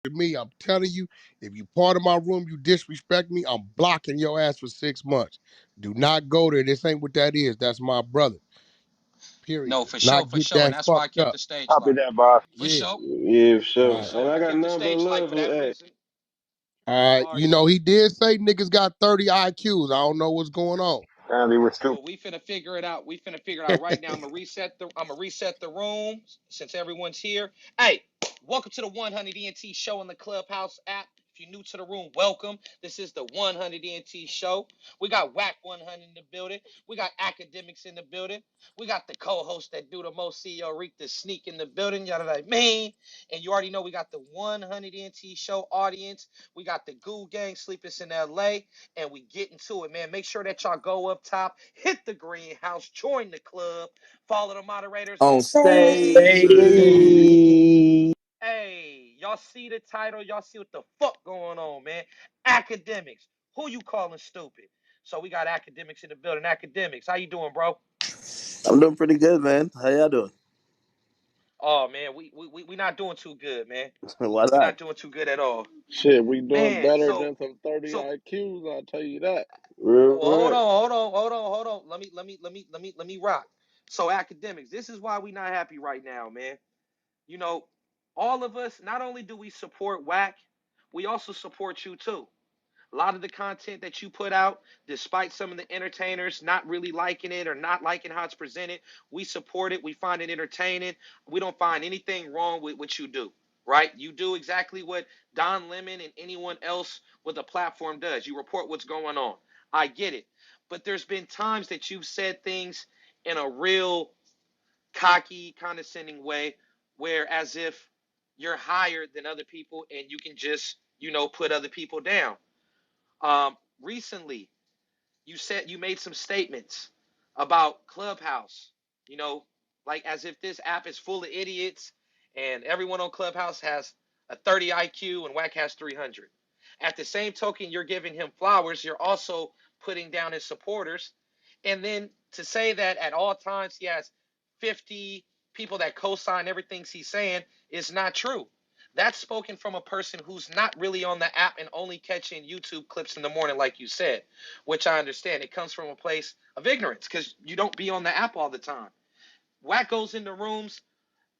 to me, I'm telling you, if you part of my room, you disrespect me, I'm blocking your ass for 6 months. Do not go there. This ain't what that is. That's my brother. Period. No, Let's not for get sure. And that that's why I fucked kept up. the stage Copy light. that, boss. For Yeah. sure. Yeah, for All sure. For right. And sure. I I got kept the nothing but stage light love for for that hey. reason. All right. All right, You know, so he did say niggas got 30 IQs. I don't know what's going on. Apparently, we're well, stupid. we finna figure it out. We finna figure it out right now. I'm gonna reset the room since everyone's here. Hey, welcome to the 100 ENT Show in the Clubhouse app. If you're new to the room, welcome. This is the 100 ENT Show. We got Wack 100 in the building. We got Akademiks in the building. We got the co-host that do the most, CEO Reek the Sneak in the building. Y'all like, man. And you already know we got the 100 ENT Show audience. We got the Goo Gang Sleepers in LA. And we get into it, man. Make sure that y'all go up top, hit the greenhouse, join the club, follow the moderators on On stage. stage. Hey. Hey, y'all see the title? Y'all see what the fuck going on, man? Academics. Who you calling stupid? So we got Academics in the building. Academics, how you doing, bro? I'm doing pretty good, man. How y'all doing? Oh man, we not doing too good, man. Why We not? not doing too good at all, Shit, we doing man. better So than some 30 so IQs, I'll tell you that. Real well, hold rap. on, hold on. Let me rock. So Academics, this is why we not happy right now, man. You know, all of us, not only do we support Wack, we also support you too. A lot of the content that you put out, despite some of the entertainers not really liking it or not liking how it's presented, we support it. We find it entertaining. We don't find anything wrong with what you do, right? You do exactly what Don Lemon and anyone else with a platform does. You report what's going on. I get it. But there's been times that you've said things in a real cocky, condescending way where as if you're higher than other people and you can just, put other people down. Recently, you made some statements about Clubhouse, you know, like as if this app is full of idiots and everyone on Clubhouse has a 30 IQ and Wack has 300. At the same token, you're giving him flowers. You're also putting down his supporters. And then to say that at all times he has 50 people that co-sign everything he's saying is not true. That's spoken from a person who's not really on the app and only catching YouTube clips in the morning, like you said, which I understand. It comes from a place of ignorance because you don't be on the app all the time. Wack goes into rooms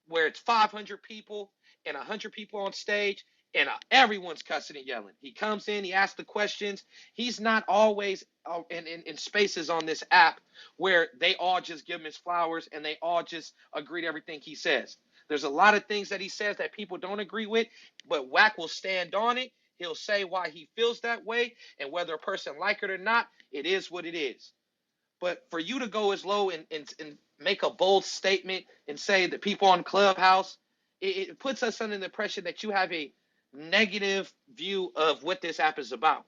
where it's 500 people and 100 people on stage and everyone's cussing and yelling. He comes in, he asks the questions. He's not always in spaces on this app where they all just give him his flowers and they all just agree to everything he says. There's a lot of things that he says that people don't agree with, but Wack will stand on it. He'll say why he feels that way, and whether a person like it or not, it is what it is. But for you to go as low and make a bold statement and say that people on Clubhouse, it puts us under the impression that you have a negative view of what this app is about.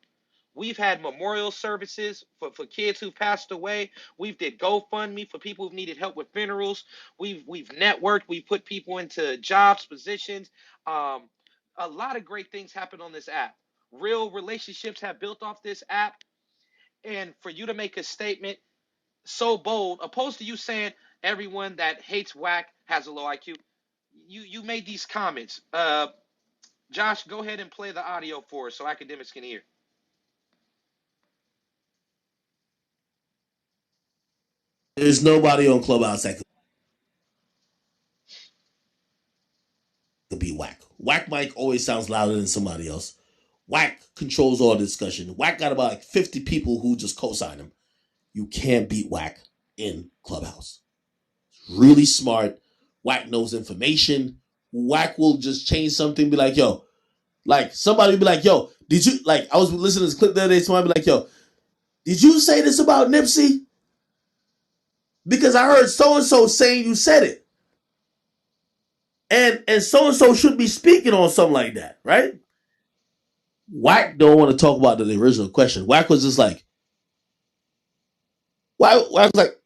We've had memorial services for kids who've passed away. We've did GoFundMe for people who've needed help with funerals. We've networked. We've put people into jobs, positions. Um, a lot of great things happen on this app. Real relationships have built off this app. And for you to make a statement so bold, opposed to you saying everyone that hates Wack has a low IQ. You made these comments. Josh, go ahead and play the audio for us so Academics can hear. There's nobody on Clubhouse that could be Wack. Wack Mike always sounds louder than somebody else. Wack controls all the discussion. Wack got about like 50 people who just co-sign him. You can't beat Wack in Clubhouse. Really smart. Wack knows information. Wack will just change something, be like, yo, like somebody will be like, yo, did you, like, I was listening to this clip the other day, somebody be like, yo, did you say this about Nipsey? Because I heard so-and-so saying you said it. And so-and-so should be speaking on something like that, right? Wack don't want to talk about the original question. Wack was just like, Wack was like,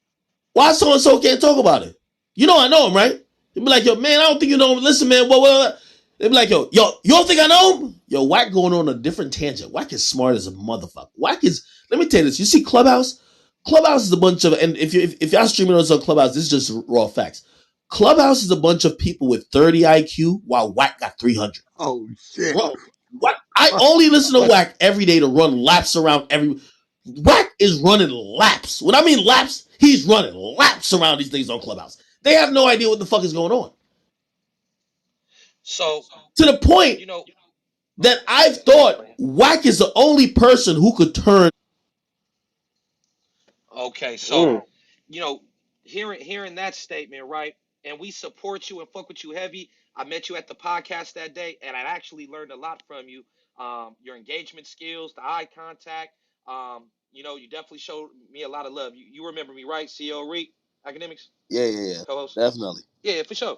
why so-and-so can't talk about it? You know I know him, right? He'd be like, yo, man, I don't think you know him. Listen, man, what? They'd be like, yo, you don't think I know him? Yo, Wack going on a different tangent. Wack is smart as a motherfucker. Wack is, let me tell you this. You see Clubhouse? Clubhouse is a bunch of, and if y'all streaming us on Clubhouse, this is just raw facts. Clubhouse is a bunch of people with 30 IQ while Wack got 300. Oh shit. Bro, what? I only listen to Wack every day to run laps around every. Wack is running laps. When I mean laps, he's running laps around these things on Clubhouse. They have no idea what the fuck is going on. So, To the point you know, that go I've ahead. thought Wack is the only person who could turn. Okay, so, Mm. you know, hearing that statement, right? And we support you and fuck with you heavy. I met you at the podcast that day, and I actually learned a lot from you. Your engagement skills, the eye contact. You definitely showed me a lot of love. You remember me, right? CEO Reek Academics Yeah, co-host. definitely. Yeah, for sure.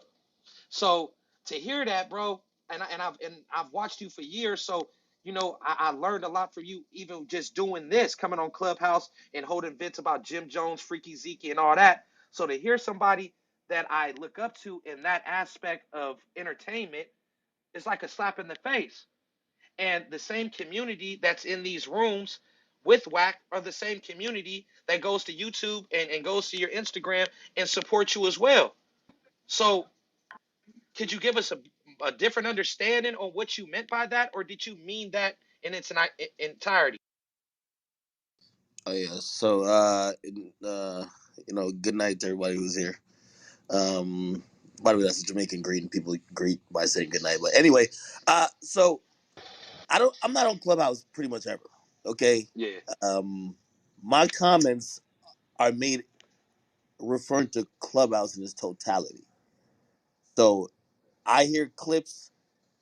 So to hear that, bro, and I've watched you for years, so I learned a lot from you, even just doing this, coming on Clubhouse and holding events about Jim Jones, Freaky Zeke, and all that. So to hear somebody that I look up to in that aspect of entertainment is like a slap in the face. And the same community that's in these rooms with Wack are the same community that goes to YouTube and goes to your Instagram and supports you as well. So could you give us a different understanding on what you meant by that, or did you mean that in its entirety? Oh yeah. So good night to everybody who's here. By the way, that's a Jamaican greeting. People greet by saying good night. But anyway, so I'm not on Clubhouse pretty much ever. Okay. Yeah, Um, my comments are made referring to Clubhouse in its totality. So I hear clips.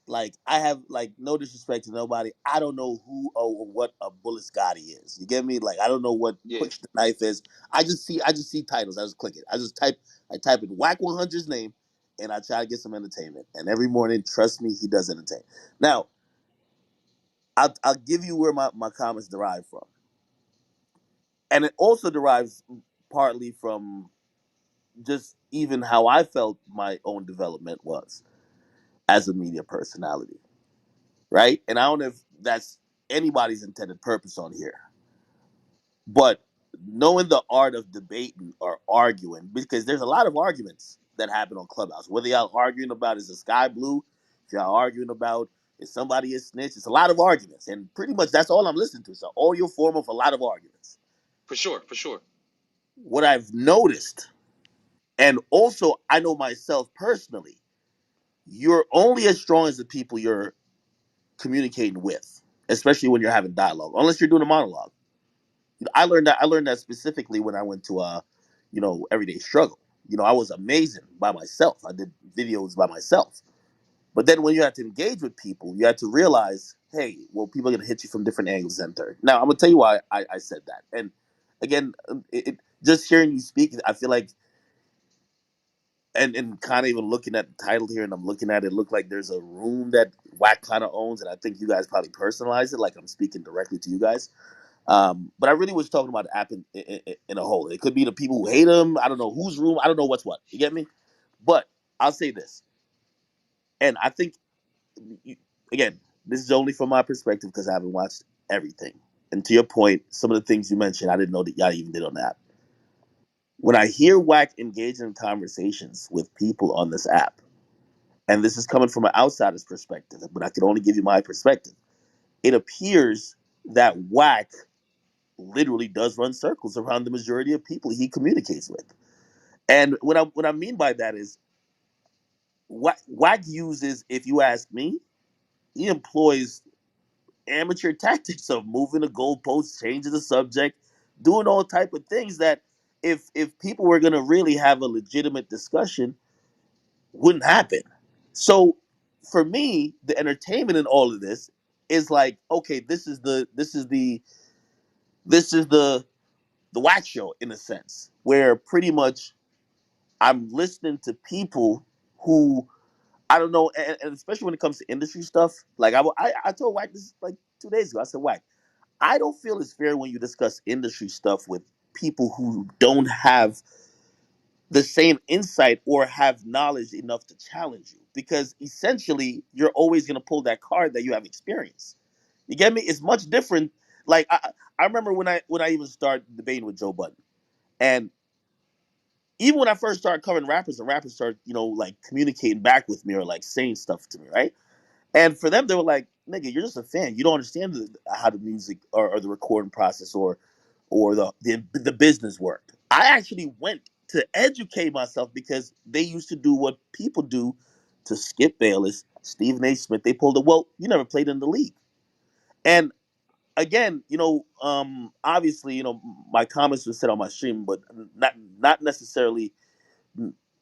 Like I have like no disrespect to nobody. I don't know who or what a Bullet Scotty is. You get me? Like I don't know what yeah, Push the Knife is. I just see titles. I just click it. I type in Whack 100's name, and I try to get some entertainment. And every morning, trust me, he does entertain. Now I'll give you where my comments derive from, and it also derives partly from just even how I felt my own development was as a media personality, right? And I don't know if that's anybody's intended purpose on here, but knowing the art of debating or arguing, because there's a lot of arguments that happen on Clubhouse. Whether y'all arguing about is the sky blue, if y'all arguing about is somebody a snitch, it's a lot of arguments, and pretty much that's all I'm listening to. It's an audio form of a lot of arguments. for sure, for sure. What I've noticed, and also I know myself personally, you're only as strong as the people you're communicating with, especially when you're having dialogue, unless you're doing a monologue. I learned that specifically when I went to Everyday Struggle. I was amazing by myself. I did videos by myself. But then when you have to engage with people, you have to realize, hey, well, people are gonna hit you from different angles and third. Now I'm gonna tell you why I said that. And again, just hearing you speak, I feel like and kind of even looking at the title here, and I'm looking at it, look like there's a room that Wack kind of owns, and I think you guys probably personalize it, like I'm speaking directly to you guys. But I really was talking about the app in a whole. It could be the people who hate him. I don't know whose room. I don't know what's what. You get me? But I'll say this, and I think you- again, this is only from my perspective because I haven't watched everything. And to your point, some of the things you mentioned, I didn't know that y'all even did on the app. When I hear Wack engage in conversations with people on this app, and this is coming from an outsider's perspective, but I can only give you my perspective. It appears that Wack literally does run circles around the majority of people he communicates with. And what I mean by that is what Wack uses, if you ask me, he employs amateur tactics of moving the goalposts, changing the subject, doing all type of things that if people were gonna really have a legitimate discussion, wouldn't happen. So for me, the entertainment in all of this is like, okay, this is the Wack show in a sense, where pretty much I'm listening to people who I don't know, and especially when it comes to industry stuff. Like I told Wack this like 2 days ago. I said, Wack, I don't feel it's fair when you discuss industry stuff with people who don't have the same insight or have knowledge enough to challenge you, because essentially you're always going to pull that card that you have experience. You get me? It's much different. Like I remember when I even started debating with Joe Budden, and even when I first started covering rappers, the rappers started, like communicating back with me or like saying stuff to me, right? And for them, they were like, "Nigga, you're just a fan. You don't understand how the music or the recording process or the business worked." I actually went to educate myself because they used to do what people do to Skip Bayless, Stephen A. Smith. They pulled it. Well, you never played in the league, and again, obviously, my comments were said on my stream, but not necessarily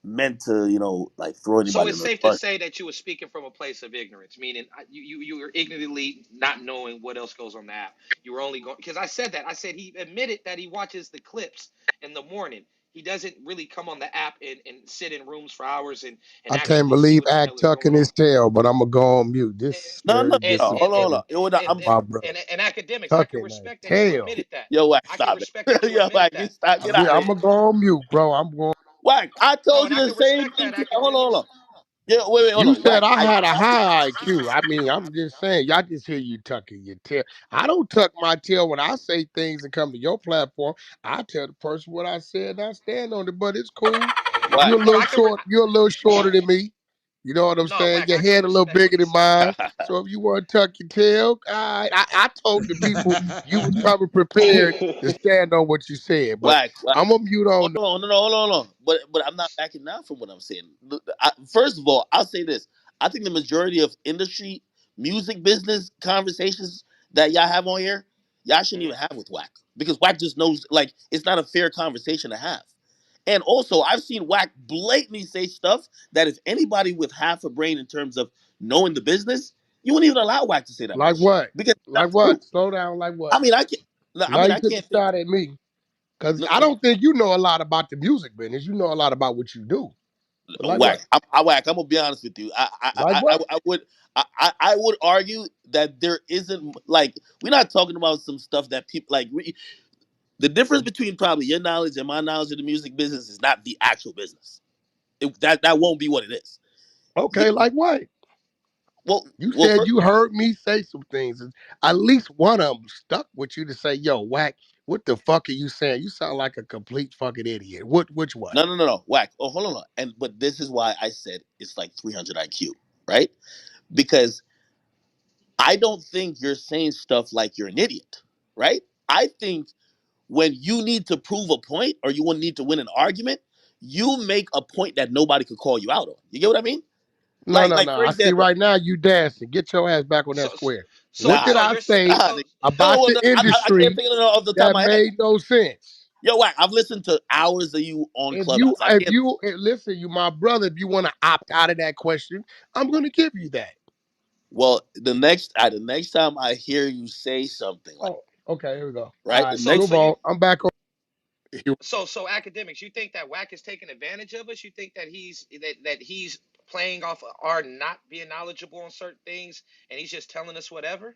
meant to, like throw So anybody it's under the safe to bus. say that you were speaking from a place of ignorance, meaning you were ignorantly not knowing what else goes on the app. You were only going because I said that. I said he admitted that he watches the clips in the morning. He doesn't really come on the app and sit in rooms for hours and I can't actually see believe what the Act hell is going tucking on. his tail, but I'm gonna go on mute. This is No, no, very And no. and Hold and on. disappointing, and and, my brother. and academics, I can Tucking a respect that you tail. admitted that. Yo, Wack, I can stop it. respect that you Yo, admitted Wack, you that. stop. Get out of I'm here. gonna go on mute, bro. I'm going. Wack, I No, told and you I the can same respect thing. that Hold on, hold academics. on. Yeah, wait, hold You on. said Wack, I had a high IQ. I mean, I'm just saying, y'all just hear you tucking your tail. I don't tuck my tail when I say things and come to your platform. I tell the person what I said and I stand on it, but it's cool. Wack. No, I can. You're a little shorter than me. You know what I'm No, saying? Wack, Your I can head a little respect what bigger he than said. mine. So if you want to tuck your tail, all right. I told the people you was coming prepared to stand on what you said, but Wack. I'm gonna mute Hold on. on, no, no, hold on, hold on. But I'm not backing down from what I'm saying. First of all, I'll say this: I think the majority of industry, music business conversations that y'all have on here, y'all shouldn't Mhm. even have with Wack because Wack just knows like it's not a fair conversation to have. And also, I've seen Wack blatantly say stuff that if anybody with half a brain in terms of knowing the business, you wouldn't even allow Wack to say that Like bullshit what? because it's not Like true. what? Slow down. Like what? I mean, I can't. I Now mean, you I took a can't think. shot at me. Because No, I don't think you know a lot about the music business. You know a lot about what you do. But like Whack. what? Whack. I'm gonna be honest with you. Like what? I would argue that there isn't like we're not talking about some stuff that people like. The difference between probably your knowledge and my knowledge of the music business is not the actual business. That won't be what it is. Yeah, Okay, like what? You well, said you heard me say some things. And at least one of them stuck with you to say, yo, Whack, what the fuck are you saying? You sound like a complete fucking idiot. Which one? no, Whack. Oh, hold on. And but this is why I said it's like 300 IQ, right? Because I don't think you're saying stuff like you're an idiot, right? I think when you need to prove a point or you need to win an argument, you make a point that nobody could call you out on. You get what I mean? No, no, Like no. for I see example, right now you dancing. Get your ass back on that So square. What nah, did so I you're saying say nah, so nigga. about No, the no, I can't industry think of it off the top of that my head. made no sense? Yo, Wack, I've listened to hours of you on If you, Clubhouse. I if can't. you listen, you my brother. If you want to opt out of that question, I'm gonna give you that. Well, the next time I hear you say something like, Oh, okay. Here we go. All right, the right, so next, move so you on. I'm back on. so academics, you think that Wack is taking advantage of us? You think that he's playing off our not being knowledgeable on certain things and he's just telling us whatever?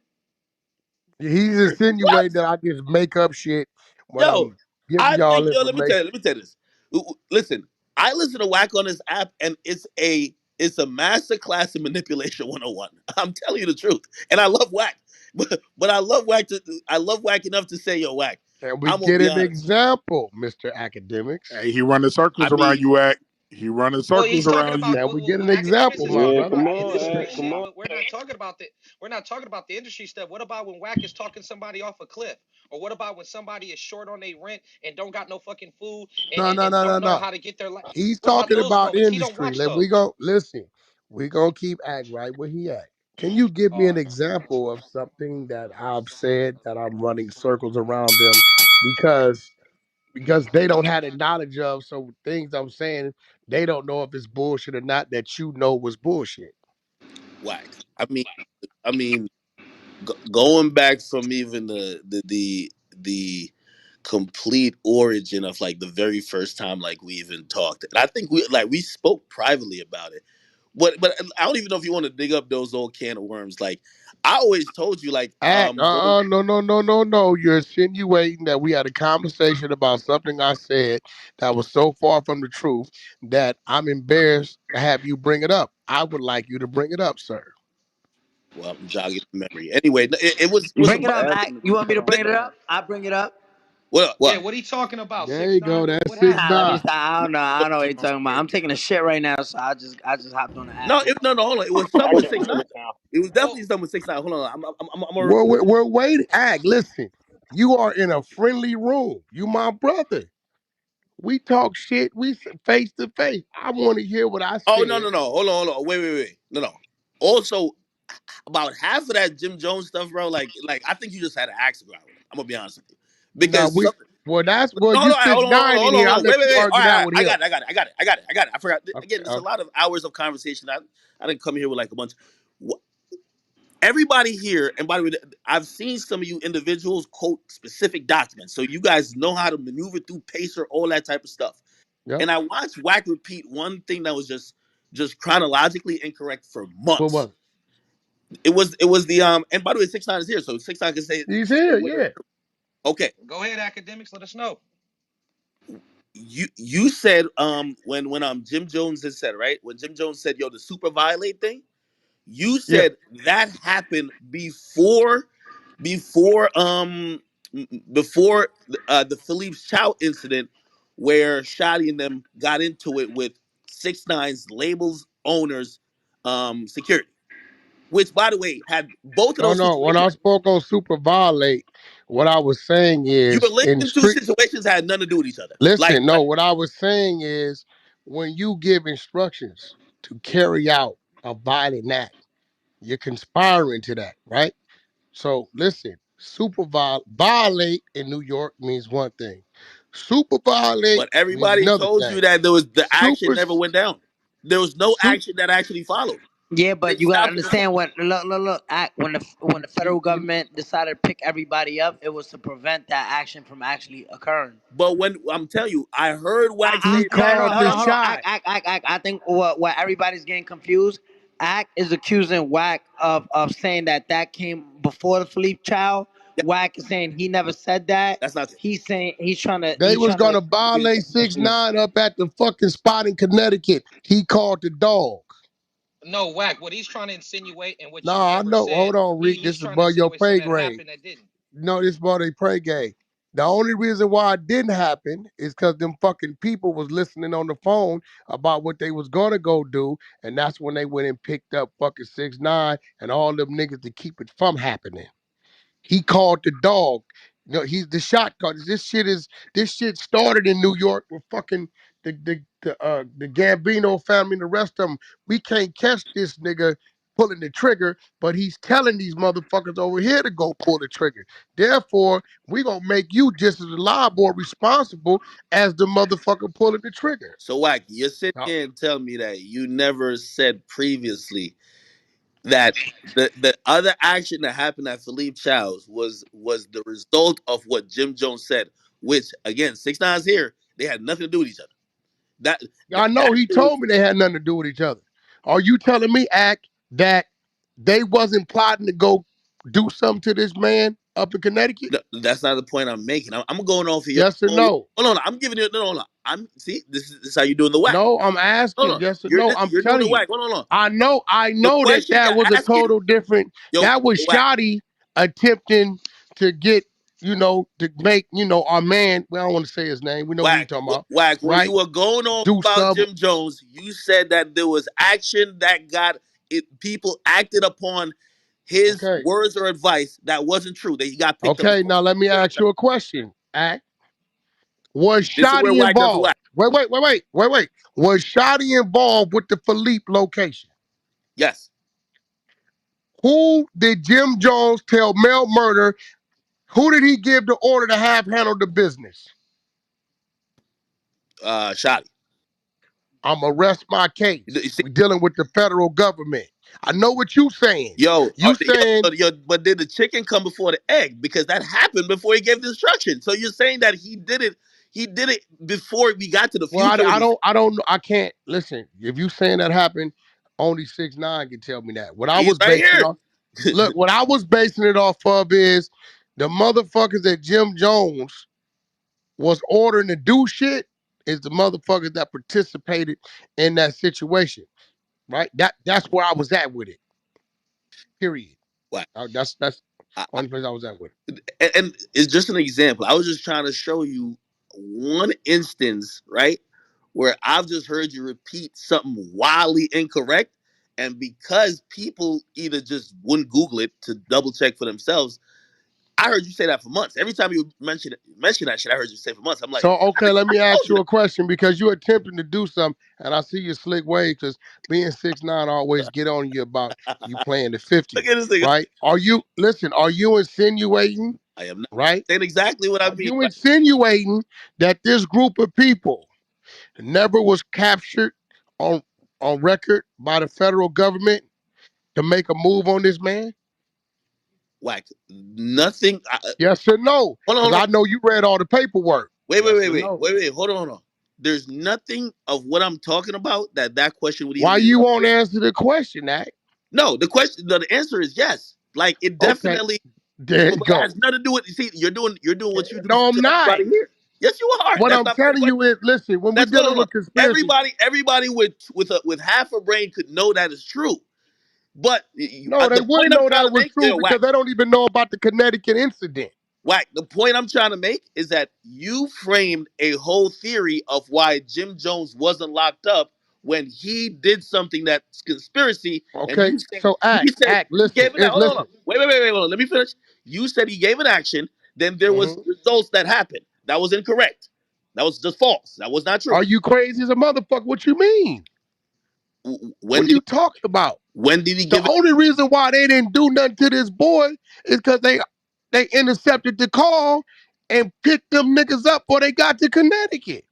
He's what? insinuating that I just make up shit when Yo, I'm giving I y'all think yo. information. Let me tell you this. Listen, I listen to Whack on this app, and it's a master class in manipulation 101. I'm telling you the truth, and I love Whack, but I love Whack enough to say, yo, Whack. And we I'm gonna get be an honest. example, Mr. Academics. Hey, he running I circles around mean, you at. He running Well, he's circles talking around about you. And we get an academics example, is my Yeah, talking brother. come about on, industry come shit, on. but we're not talking about the industry stuff. What about when Wack is talking somebody off a cliff? Or what about when somebody is short on their rent and don't got no fucking food No, no, and no, no, don't know no. how to get their life? He's What about talking those about moments? He don't industry. watch Let we those. go listen. We gonna keep act right where he at. Can you give me an example of something that I've said that I'm running circles around them because they don't have the knowledge of so things I'm saying they don't know if it's bullshit or not that you know was bullshit. Whack. I mean, going back from even the complete origin of like the very first time like we even talked, and I think we spoke privately about it. But I don't even know if you want to dig up those old can of worms. Like I always told you, like Act, going. no, no, no, no, no. You're insinuating that we had a conversation about something I said that was so far from the truth that I'm embarrassed to have you bring it up. I would like you to bring it up, sir. Well, I'm jogging the memory. Anyway, it was He's a Bring it just up, buddy. Act. asking to You be want me to put on bring it Listen, up? blast. I bring it up. What? Yeah, What? what he talking about? There Six you go. nine. What That's six happened? Nah, let me nine. stop. I don't know. I don't know what you're talking about. I'm taking a shit right now, so I just hopped on the app. No, no. Hold on. It was something Back with in 6 9 Morgantown. It was Oh, definitely something with 6 9 Hold on. I'm a, We're waiting. Ag, listen. You are in a friendly room. You my brother. We talk shit. We face to face. I want to hear what I Oh no, said. no, no. Hold on. Wait. No, no. Also, about half of that Jim Jones stuff, bro. Like I think you just had an axe to grind with him. I'm gonna be honest with you, Now because we some, well that's well no, you hold on, six hold on, hold on, nine in hold on, here. hold I'll on. let you Wait. All argue right, that all right. with I him. got it. I forgot. Again, Okay, there's a okay. lot of hours of conversation. I didn't come here with like a bunch. Everybody here, and by the way, I've seen some of you individuals quote specific documents, so you guys know how to maneuver through Pacer, all that type of stuff. Yep. And I watched Wack repeat one thing that was just chronologically incorrect for What months. was it? It was the And by the way, 6 9 is here, so 6 9 can He's say here, whatever. yeah. Okay, go ahead, academics. Let us know. you said when Jim Jones had said, right, when Jim Jones said, yo, the super violate thing, you Yeah. said that happened before before the Philippe Chow incident, where Shotty and them got into it with 6 9's labels owners security, which by the way had both of No, those no. When situations. I spoke on super violate, what I was saying You were is in linking two street situations that had nothing to do with each other. listen, no, what I was saying is when you give instructions to carry out a violent act, you're conspiring to that, right? So listen, violate in New York means one thing. Super violate But means everybody another told thing. you that the action Super, never went down. There was no super, action that actually followed. Yeah, They but you gotta stopped it. understand look. When the federal government decided to pick everybody up, it was to prevent that action from actually occurring. But when I'm telling you, I heard Wax I, he say that. no, called hold the on, hold on. shot. I think what everybody's getting confused. Act is accusing Wack of saying that came before the Philippe Chow. Yeah, Wack is saying he never said that. that's not true. He's saying They he's was trying to gonna violate six nine up at the fucking spot in Connecticut. He called the dog. No, whack. What he's trying to insinuate and what No, you I never know. said. Hold on, Reek. He's This is trying to above your insinuate something pay that grade. happened that didn't. No, this is above their pay grade. The only reason why it didn't happen is because them fucking people was listening on the phone about what they was gonna go do, and that's when they went and picked up fucking 6 9 and all them niggas to keep it from happening. He called the dog. You know, he's the shot caller. This shit started in New York with fucking the Gambino family and the rest of them. We can't catch this nigga pulling the trigger, but he's telling these motherfuckers over here to go pull the trigger. Therefore, we gonna make you just as liable or responsible as the motherfucker pulling the trigger. So Wack, you're sitting Now, here and telling me that you never said previously that the other action that happened at Philippe Chow's was the result of what Jim Jones said, which again, 6 9's here, they had nothing to do with each other. That I know that he shit was told me they had nothing to do with each other. Are you telling me, Act, that they wasn't plotting to go do something to this man up in Connecticut? that's not the point I'm making. I'm going off of your Yes or own. no? Hold on, I'm giving you no. I'm see this is how you doing the Wack. No, I'm Hold asking on, yes or no. I'm you're doing telling the you. Wack. Hold on. I The know that question you're that was a asking, total different. yo, That was Wack, Shotty attempting to get, to make, our man, we don't want to say his name. We know who you talking about, Wack. When you right? were going on Do about some, Jim Jones, you said that there was action that got it. People acted upon his okay. words or advice that wasn't true. That he got picked up Okay, before. now let me ask you a question. Act. Was This is where Shotty Wack does involved? Wack. Wait. Was Shotty involved with the Philippe location? Yes, Who did Jim Jones tell Mel Murder? Who did he give the order to have handle the business? Shotty. I'm gonna rest my You case. see, We're dealing with the federal government. I know what you saying. You saying, but did the chicken come before the egg? Because that happened before he gave the instruction. So you're saying that he did it. He did it before we got to the well, future. When I don't know. I can't listen. If you saying that happened, only 6 9 can tell me that. What I he's was right basing it here. off. Look, what I was basing it off of is the motherfuckers that Jim Jones was ordering to do shit is the motherfuckers that participated in that situation, right? That's where I was at with it. Period. What? That's only place I was at with it. and it's just an example. I was just trying to show you one instance, right, where I've just heard you repeat something wildly incorrect, and because people either just wouldn't Google it to double check for themselves, I heard you say that for months. Every time you mention that shit, I heard you say for months. I'm like, So, okay, let I me ask told you you that. a question because you're attempting to do something, and I see your slick way because being 6'9" always get on you about you playing the Look 50, at this nigga. right? Are you insinuating, I am not right? saying exactly what I Are mean, you but insinuating that this group of people never was captured on on record by the federal government to make a move on this man? Wack, nothing. Yes or no? Hold on, Because hold on. I know you read all the paperwork. Yes or no? Hold on, hold on. There's nothing of what I'm talking about that question would even Why be you won't relevant. answer the question, Act? No, the answer is yes. Like it Okay, definitely, there you but it go. has nothing to do with. You see, you're doing what you do No, I'm to not. everybody here. Yes, you are. What That's I'm not my telling question. you is, listen, when we're That's hold on, dealing hold on. with conspiracy, Everybody with half a brain could know that is true. But no, they the point wouldn't I'm know trying that to was make, true Wack, because they don't even know about the Connecticut incident. Wack, the point I'm trying to make is that you framed a whole theory of why Jim Jones wasn't locked up when he did something that's conspiracy, and Okay, so you said he listen, gave it. Hold on, hold on. listen. Hold on. Let me finish. You said he gave an action, then there was Mhm. results that happened. That was incorrect. That was just false. That was not true. Are you crazy as a motherfucker? What you mean? When What are did you talking about? he The give it? only reason why they didn't do nothing to this boy is because they intercepted the call and picked them niggas up before they got to Connecticut.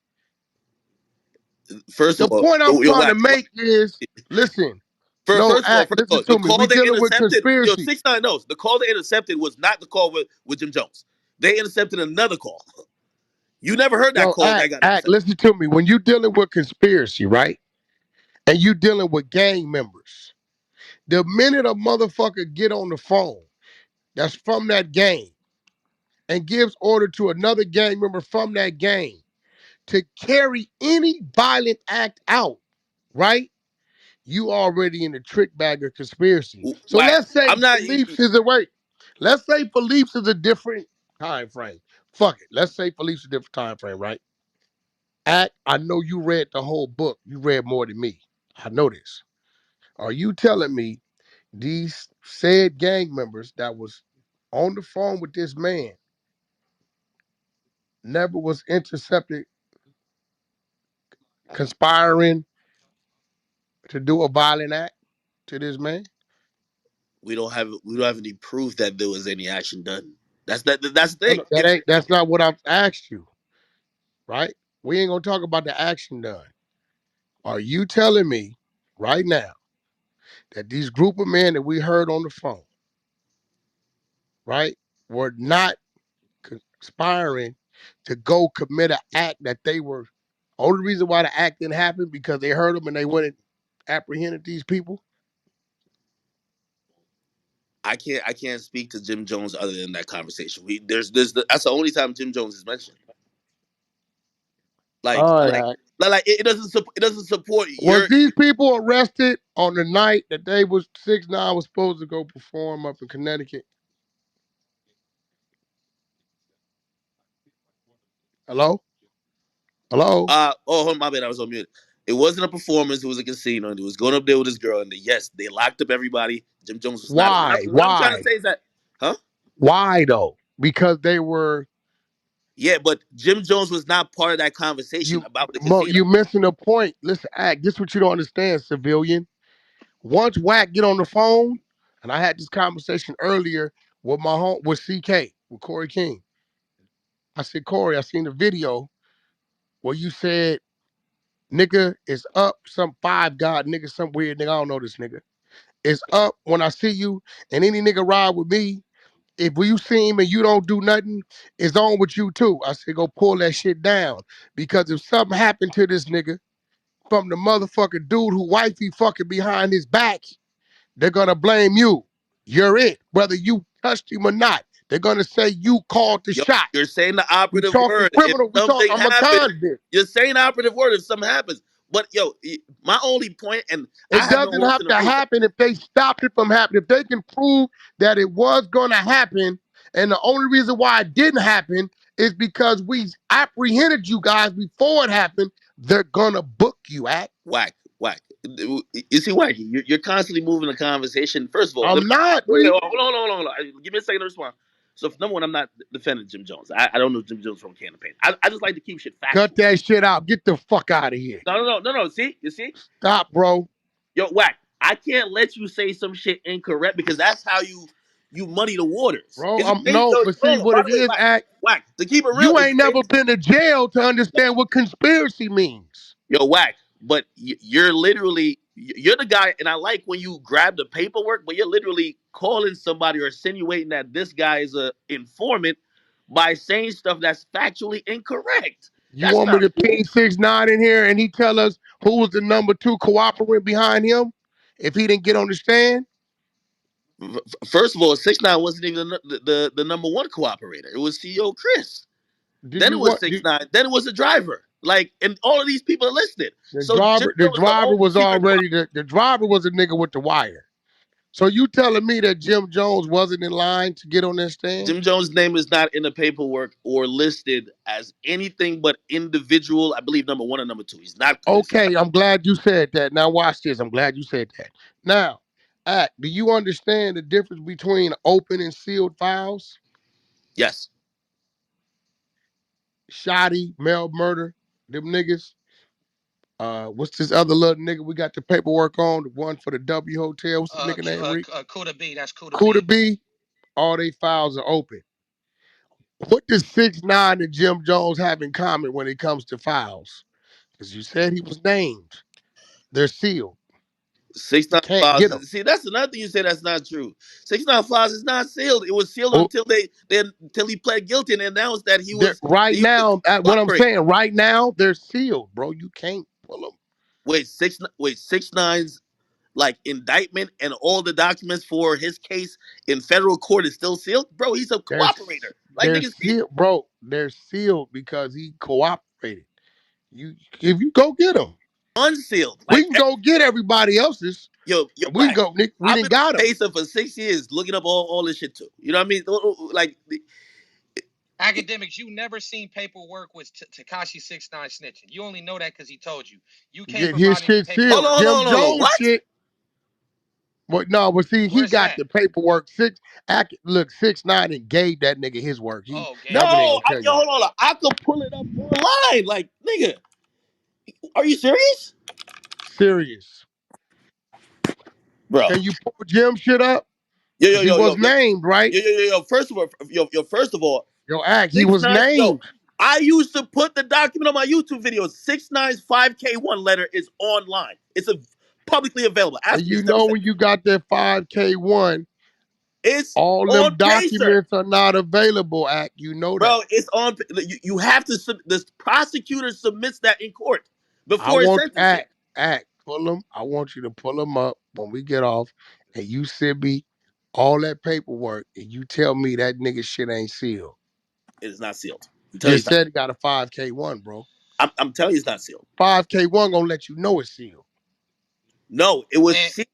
First The of all, point I'm yo, trying to Wack. make is, listen, no, First of listen all, the to me. call We they dealing with intercepted, yo, conspiracy. 6 9 knows. The call they intercepted was not the call with Jim Jones. They intercepted another call. You never heard that Yo, call that got intercepted. listen to me. When you dealing with conspiracy, right? And you dealing with gang members, the minute a motherfucker get on the phone that's from that gang and gives order to another gang member from that gang to carry any violent act out, right? You already in the trick bag of conspiracy. So Whack. let's say I'm not. Philippe's is a wait. Let's say Philippe's is a different time frame. Fuck it. Let's say Philippe's a different time frame, right? Act, I know you read the whole book. You read more than me. I know this. Are you telling me these said gang members that was on the phone with this man never was intercepted conspiring to do a violent act to this man? We don't have any proof that there was any action done. That's the No, thing. no, that's not what I've asked you, right? We ain't gonna talk about the action done. Are you telling me right now that these group of men that we heard on the phone, right, were not conspiring to go commit an act that they were only reason why the act didn't happen because they heard them and they went and apprehended these people? I can't speak to Jim Jones other than that conversation. That's the only time Jim Jones is mentioned. Like All like right. it doesn't support Was your. these people arrested on the night that they was 6ix9ine was supposed to go perform up in Connecticut? Hello? Hello? Hold on, my bad. I was on mute. It wasn't a performance. It was a casino, and he was going up there with his girl. And yes, they locked up everybody. Jim Jones was not. Why? What I'm trying to Why? say is that, huh? Why though? Because they were Yeah, but Jim Jones was not part of that conversation you about the casino. you missing the point. Listen, Act, this what you don't understand, civilian. Once Wack get on the phone, and I had this conversation earlier with my home with CK, with Corey King. I said, Corey, I seen the video where you said, nigga is up, some five god nigga, some weird nigga. I don't know this nigga. It's up when I see you, and any nigga ride with me. If you see him and you don't do nothing, it's on with you too. I said, go pull that shit down. Because if something happened to this nigga from the motherfucking dude who wifey fucking behind his back, they're gonna blame you. You're it. Whether you touched him or not. They're gonna say you called the Yo, shot. you're saying the We operative talking word. If criminal. something I'm a happens, convict. you're saying the operative word if something happens. But yo, my only point, and I It have no doesn't horse have in the to room. happen if they stopped it from happening. If they can prove that it was gonna happen And the only reason why it didn't happen is because we apprehended you guys before it happened. They're gonna book you at. Whack, whack. You see, whack. You're constantly moving the conversation. First of all, I'm not. wait, hold on, Give me a second to respond. So, number one, I'm not defending Jim Jones. I don't know Jim Jones from a can of paint. I just like to keep shit Cut factual. that shit out. Get the fuck out of here. No. See, you see, Stop, bro. yo, whack. I can't let you say some shit incorrect because that's how you muddy the waters. Bro, It's the I'm same. no, Yo, but see hold on, what by it the way, is, whack, act. whack. To keep it real, You it's ain't the same. never been to jail to understand what conspiracy means. Yo, whack. But you're literally you're the guy, and I like when you grab the paperwork, but you're literally calling somebody or insinuating that this guy is a informant by saying stuff that's factually incorrect. You That's want me not to ping 6ix9ine in here and he tell us who was the number 2 cooperant behind him if he didn't get on the stand? first of all, 6ix9ine wasn't even the number one cooperator. It was CEO Chris. Did Then you it was want 6ix9ine. Then it was the driver. Like, and all of these people are listed. the So Jim driver? The Jones, the driver only was secret. already the driver was a nigga with the wire. So you telling me that Jim Jones wasn't in line to get on that stand? Jim Jones' name is not in the paperwork or listed as anything but individual. I believe number one and number two. He's not. It's not. Okay, I'm glad you said that. Now watch this. I'm glad you said that. Now, Act, do you understand the difference between open and sealed files? Yes. Shoddy, Mel Murder, them niggas. What's this other little nigga we got the paperwork on? The one for the W Hotel. What's the nigga name, Rick? Kuda B. That's Kuda Kuda B. B. All they files are open. What does 6ix9ine and Jim Jones have in common when it comes to files? Because you said he was named. They're sealed. Six You nine can't files. get them. See, that's another thing you say that's not true. 6 9 files is not sealed. It was sealed Oh, until until he pled guilty and announced that right he was now, what I'm cooperating. saying, right now, they're sealed, bro. You can't pull them. Wait, 6 9's like indictment and all the documents for his case in federal court is still sealed, bro. He's a They're cooperator. Like they're niggas see, sealed, bro. They're sealed because he cooperated. You, if you go get them, unsealed. we Like can go get everybody else's. yo, We can whack. go, Nick. We I've didn't been got on them. Pacer for 6 years, looking up all this shit too. You know what I mean? Like, Academics, you never seen paperwork with Takashi 6ix9ine snitching. You only know that because he told you. You can't Get his provide any shit sealed. paperwork. Jim hold on. Jones What? shit. But no, but see, he Where's it got at? the paperwork. Look, 6ix9ine and gave that nigga his work. He Oh, No, gave never it they to gonna him. tell yo, you that. hold on. I could pull it up online. Like, nigga, are you serious, Serious. bro? Can you pull Jim shit up? Yo, yo, Cause he yo, was yo, yo, named, right? yo. First of all, He six was nine. Yo, named. I used to put the document on my YouTube videos. 6 9's 5K1 letter is online. It's publicly available. And Ask me you step by know step. when you got that 5K1, It's all them on Pacer, documents are not available, Act. You know that. bro. It's on. You have to. The prosecutor submits that in court I before his want sentencing. pull them. I want you to pull them up when we get off, and you send me all that paperwork, and you tell me that nigga shit ain't sealed. It is not sealed. I'm telling you, Just it's not. said he got a 5K1, bro. I'm telling you, it's not sealed. 5K1 gonna let you know it's sealed. No, it was And sealed.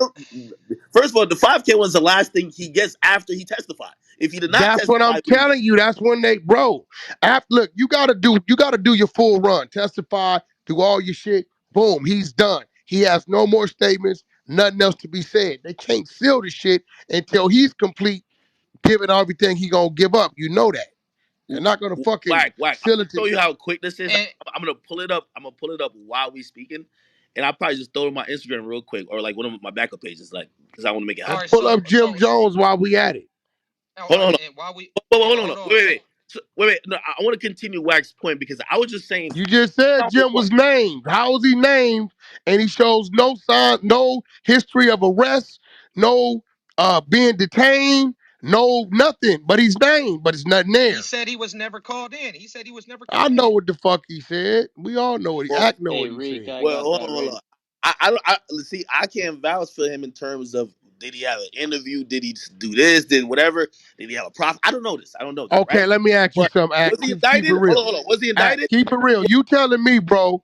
First of all, the 5K was the last thing he gets after he testified. If he did not That's what testify, I'm he wouldn't get telling you. That's when they, bro. After, look, you gotta do your full run. Testify, do all your shit. Boom, he's done. He has no more statements, nothing else to be said. They can't seal the shit until he's complete, giving everything he gonna give up. You know that. They're it. not gonna fucking Whack. I'm seal it gonna to. show you how quick this is. and I'm gonna pull it up. I'm gonna pull it up while we speaking, and I'll probably just throw it on my Instagram real quick or like one of my backup pages, like because I want to make it all And happen. right, pull up Jim so Jones while we at it. Hold on. and while we Hold on. hold on, so Wait. No, I want to continue Wax's point because I was just saying You just said number Jim one. was named. How was he named? And he shows no sign, no history of arrest, no being detained, no nothing. But he's named, but it's nothing he there. said he was never called in. He said he was never I called know in. what the fuck he said. We all know what he Well, act know Hey, what he Rick, said. I well, got hold that on, hold ready. on. I don't. See. I can't vouch for him in terms of did he have an interview? Did he do this? Did whatever? Did he have a profit? I don't know this. I don't know that, right? Okay, let me ask you But something. was Act, he keep it indicted? real. Hold on. Was he Act, indicted? keep it real. You telling me, bro,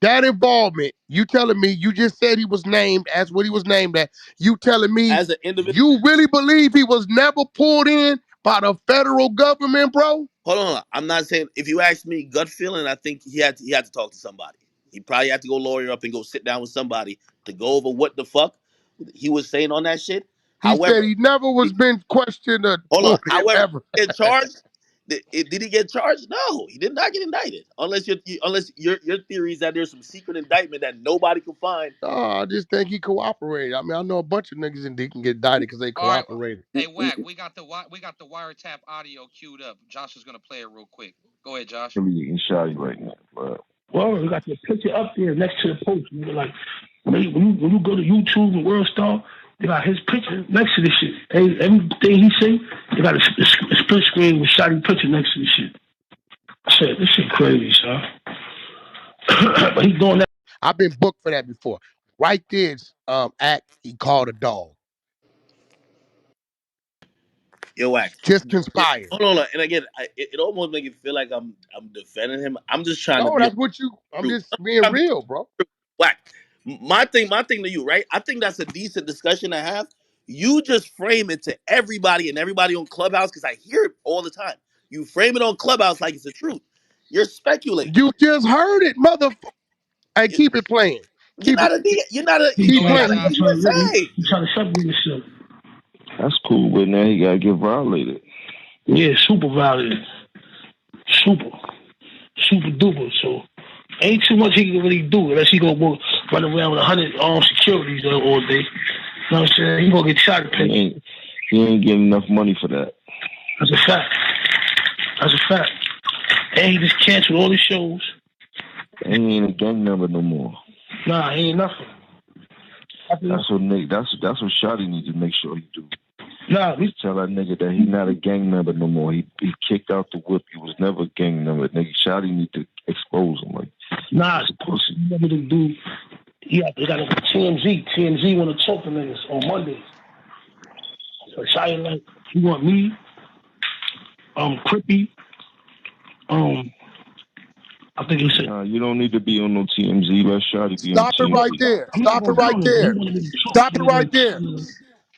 that involvement, you telling me, you just said he was named as what he was named at. You telling me As an individual? you really believe he was never pulled in by the federal government, bro. Hold on. I'm not saying, if you ask me, gut feeling, I think he had to talk to somebody. He probably had to go lawyer up and go sit down with somebody to go over what the fuck he was saying on that shit. He said However, he never was been questioned or hold on. deported However, ever. get charged. Did he get charged? No, he did not get indicted. Unless your theory is that there's some secret indictment that nobody can find. No, I just think he cooperated. I mean, I know a bunch of niggas in D can get indicted because they All right. cooperated. Hey, Wack, we got the wiretap audio queued up. Josh is gonna play it real quick. Go ahead, Josh. Really getting shoddy right now, but well, we got the picture up there next to the post. Nigga. Like when you go to YouTube and World Star, they got his picture next to this shit. Everything he say, they got a split screen with shoddy picture next to this shit. I said, this shit crazy, son. But he doing that. I've been booked for that before. Right there's act he called a dog. Yo, Wack. Just conspired. Hold on. And again, it almost make it feel like I'm defending him. I'm just trying to No, be that's what you I'm true. just being real, bro. Whack. My thing to you, right? I think that's a decent discussion to have. You just frame it to everybody and everybody on Clubhouse, because I hear it all the time. You frame it on Clubhouse like it's the truth. You're speculating. You just heard it, motherfucker. Hey, You- keep it playing. You're Keep it not a D. You're not a. He keep You're trying not playing. a to, he trying to, USA. he trying to separate himself. That's cool, but now he gotta get violated. Yeah, super violent. Super. Super duper. So ain't too much he can really do unless he gonna run around with 100 armed securities all day. You know what I'm saying? He gonna get shot at. He ain't getting enough money for that. That's a fact. That's a fact. And he just canceled all his shows. And he ain't a gang member no more. Nah, he ain't nothing. That's what Nick. That's what Shotty needs to make sure he do. Nah, we Tell that nigga that he not a gang member no more. He kicked out the whip. He was never a gang member. Nigga, Shotty need to expose him. Like, nah. he's a pussy. You want me to do? Yeah, they got a TMZ. TMZ want to talk to niggas on Mondays. So Shia like, you want me? Crippy. I think he said. Nah, you don't need to be on no TMZ. Let Shotty be on Stop it right TMZ. there. I'm not Stop it gonna be right on it, but he there. wanted me to talk Stop to it him right like, there.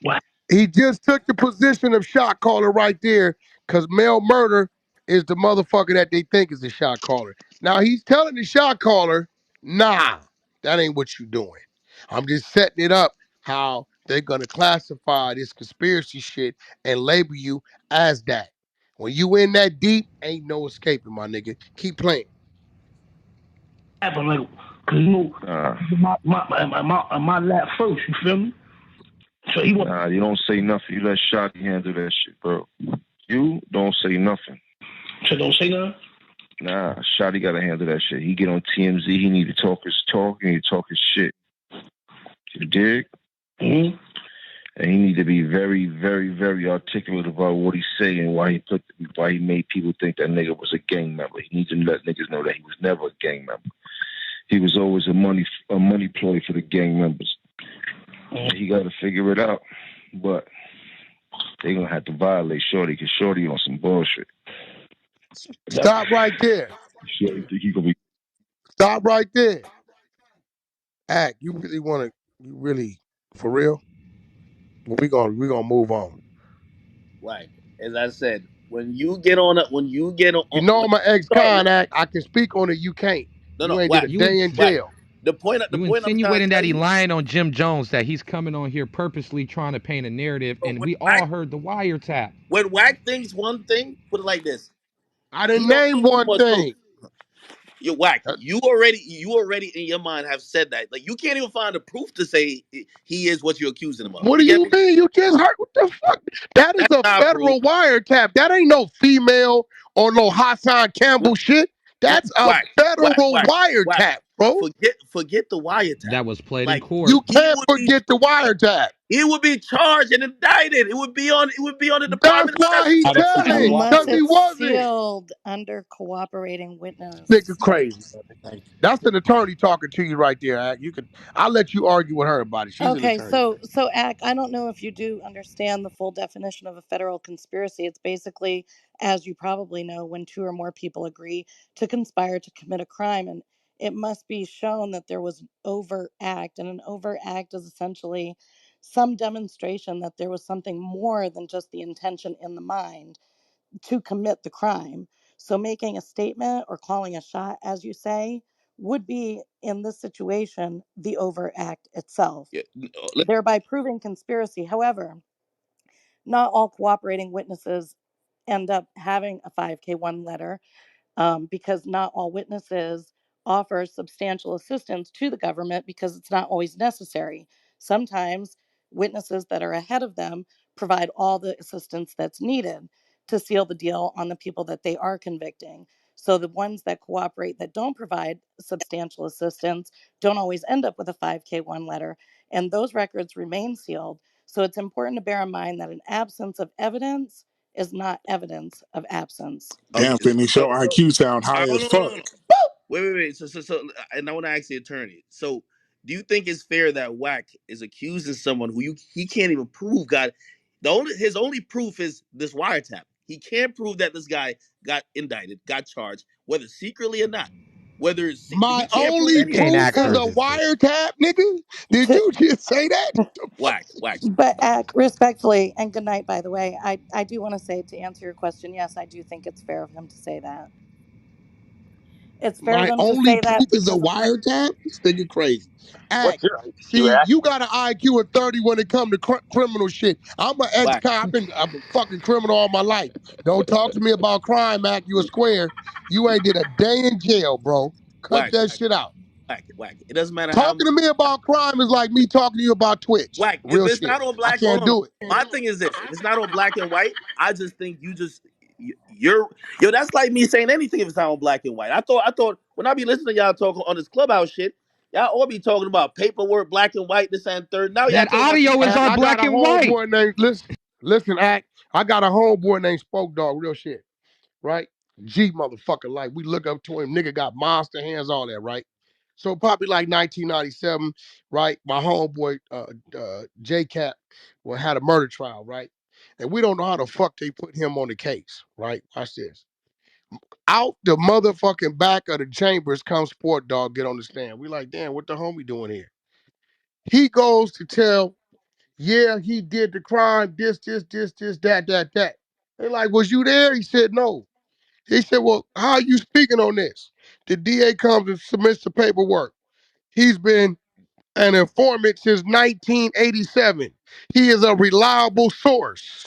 what? He just took the position of shot caller right there because Mel Murder is the motherfucker that they think is the shot caller. Now he's telling the shot caller, nah, that ain't what you doing. I'm just setting it up how they're gonna classify this conspiracy shit and label you as that. When you in that deep, ain't no escaping, my nigga. Keep playing. Happen like, cause you know, Nah, my lap first. You feel me? So he want. nah, you don't say nothing. You let Shotty handle that shit, bro. You don't say nothing. So don't say nothing. Nah, Shotty gotta handle that shit. He get on TMZ. He need to talk his talk. He need to talk his shit. You dig? Mm-hmm. And he need to be very, very, very articulate about what he's saying, why he made people think that nigga was a gang member. He needs to let niggas know that he was never a gang member. He was always a money ploy for the gang members. And he got to figure it out. But they gonna have to violate Shorty because Shorty on some bullshit. Stop right there. Shorty think he gonna be. Stop right there. Act, you really, for real? We gonna move on. Right. As I said, when you get on, You know I'm an start with ex-con act. I can speak on it. You can't. You ain't did Whack, a You day in ins- Whack. jail. The you point I'm trying to insinuating tell that he you, lying on Jim Jones, that he's coming on here purposely trying to paint a narrative, bro, and we all heard the wiretap. when Whack thinks one thing, put it like this: I he didn't don't name think too one much. So thing. you're Whack. Uh, You already in your mind have said that. Like, you can't even find the proof to say he is what you're accusing him of. What do You get you me? mean? You just heard what the fuck? That is That's a not proof. federal wiretap. That ain't no female or no Hassan Campbell shit. That's a Whack, federal whack. wiretap, bro. Forget the wiretap. That was played in Like, court. You can't forget the wiretap. he would be charged and indicted. It would be on the That's Department of why Justice. he's Out of telling, what? because Unless he it's wasn't. sealed under cooperating Nigga witness. crazy. That's an attorney talking to you right there, Act. I'll let you argue with her about it. She's an Okay, attorney. so Ack, I don't know if you do understand the full definition of a federal conspiracy. It's basically, as you probably know, when two or more people agree to conspire to commit a crime, and it must be shown that there was an overt act, and an overt act is essentially some demonstration that there was something more than just the intention in the mind to commit the crime. So making a statement or calling a shot, as you say, would be in this situation the overt act itself, Yeah, thereby proving conspiracy. However, not all cooperating witnesses end up having a 5K1 letter, because not all witnesses offer substantial assistance to the government because it's not always necessary. Sometimes witnesses that are ahead of them provide all the assistance that's needed to seal the deal on the people that they are convicting. So the ones that cooperate that don't provide substantial assistance don't always end up with a 5K1 letter, and those records remain sealed. So it's important to bear in mind that an absence of evidence is not evidence of absence. Damn, okay. Fitness, So, your IQ sound high hold as on, hold on, fuck. hold on. Wait. So, and I want to ask the attorney. So, do you think it's fair that Wack is accusing someone who he can't even prove got his only proof is this wiretap. He can't prove that this guy got indicted, got charged, whether secretly or not. He My can't prove only You any of can't proof this. ask is for a this shit. wiretap, nigga. Did To, you just say that? The fuck? Wack. but respectfully, and good night, by the way, I do want to say, to answer your question, yes, I do think it's fair of him to say that. It's fair of My him to only say that proof is a because wiretap? This nigga crazy. What's Act. your IQ, See, Act? you got an IQ of 30 when it come to criminal shit. I'm an Wack. ex-cop. I'm a fucking criminal all my life. Don't talk to me about crime, Act. You a square. You ain't did a day in jail, bro. Cut Wack. that shit out. Wack. It doesn't matter how. Talking to me about crime is like me talking to you about Twitch. Whack. If Real it's shit. not on I black, hold can't on. do it. My thing is this: if it's not on black and white, I just think you're yo. That's like me saying anything if it's not on black and white. I thought when I be listening to y'all talk on this Clubhouse shit, y'all all be talking about paperwork, black and white, this and third. Now y'all That talking about some audio is Act, all I got black a and white. homeboy named, listen, Act. I got a homeboy named Spoke Dog. Real shit. Right? G motherfucker, like we look up to him, nigga got monster hands, all that, right? So probably like 1997, right? My homeboy J Cat had a murder trial, right? And we don't know how the fuck they put him on the case, right? Watch this. Out the motherfucking back of the chambers comes Sport Dog, get on the stand. We like, damn, what the homie doing here? He goes to tell, yeah, he did the crime, this, that. They like, was you there? He said no. He said, well, how are you speaking on this? The DA comes and submits the paperwork. He's been an informant since 1987. He is a reliable source,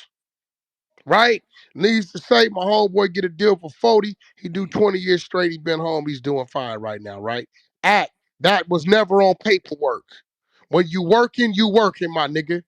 right? Needs to say, my homeboy get a deal for 40. He do 20 years straight. He been home. He's doing fine right now, right? Act. That was never on paperwork. When you working, my nigga.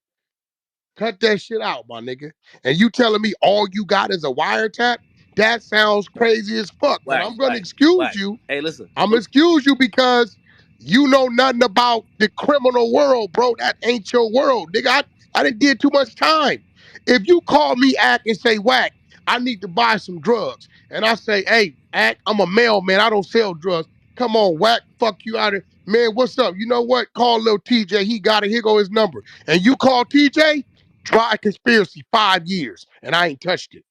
Cut that shit out, my nigga. And you telling me all you got is a wiretap? That sounds crazy as fuck. But Whack, I'm gonna whack, excuse whack. you. Hey, listen. I'm gonna excuse you because you know nothing about the criminal world, bro. That ain't your world, nigga. I didn't did too much time. If you call me Act and say, Whack, I need to buy some drugs, and I say, hey, Act, I'm a mailman. I don't sell drugs. Come on, Whack, fuck you out of man. What's up? You know what? Call little TJ. He got it. Here go his number. And you call TJ, try conspiracy 5 years, and I ain't touched it.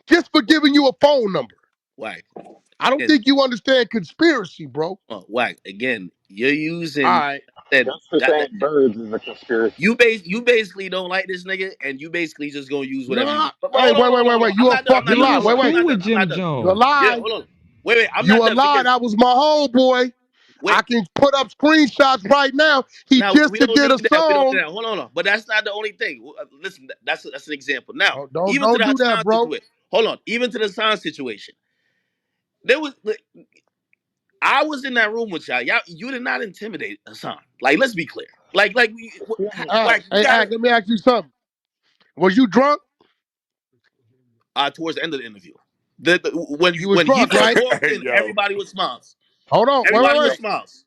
Just for giving you a phone number. Whack. I don't Again, think you understand conspiracy, bro. whack. Again, you're All using right. that Just for that saying birds is a conspiracy. you basically don't like this nigga, and you basically just gonna use whatever you Nah. want. But Hey, hold on, wait, hold wait, on, wait, hold on. wait. I'm You a not done. I'm fucking not He done. lie. was Hold Wait, on. I'm cool wait. not with done. I'm Jim not done. You a Jones. Yeah, lie. hold on. Wait. I'm You not a done lie. because That was my homeboy. I wait. can put up screenshots right now. He Now just we don't did a need that. We don't need song. that. Hold on. But that's not the only thing. Listen, that's an example. Now, Oh, even to don't the do that, Hassan bro. situation. Hold on. Even to the Hassan situation, there was. I was in that room with y'all. Y'all, you did not intimidate Hassan. Like, let's be clear. All right. Like you Hey, gotta. Act, let me ask you something. Was you drunk? Towards the end of the interview, You was when he drunk, first right? walked Hey, in, yo. everybody was smiles. Hold on. Everybody was Wait. smiles.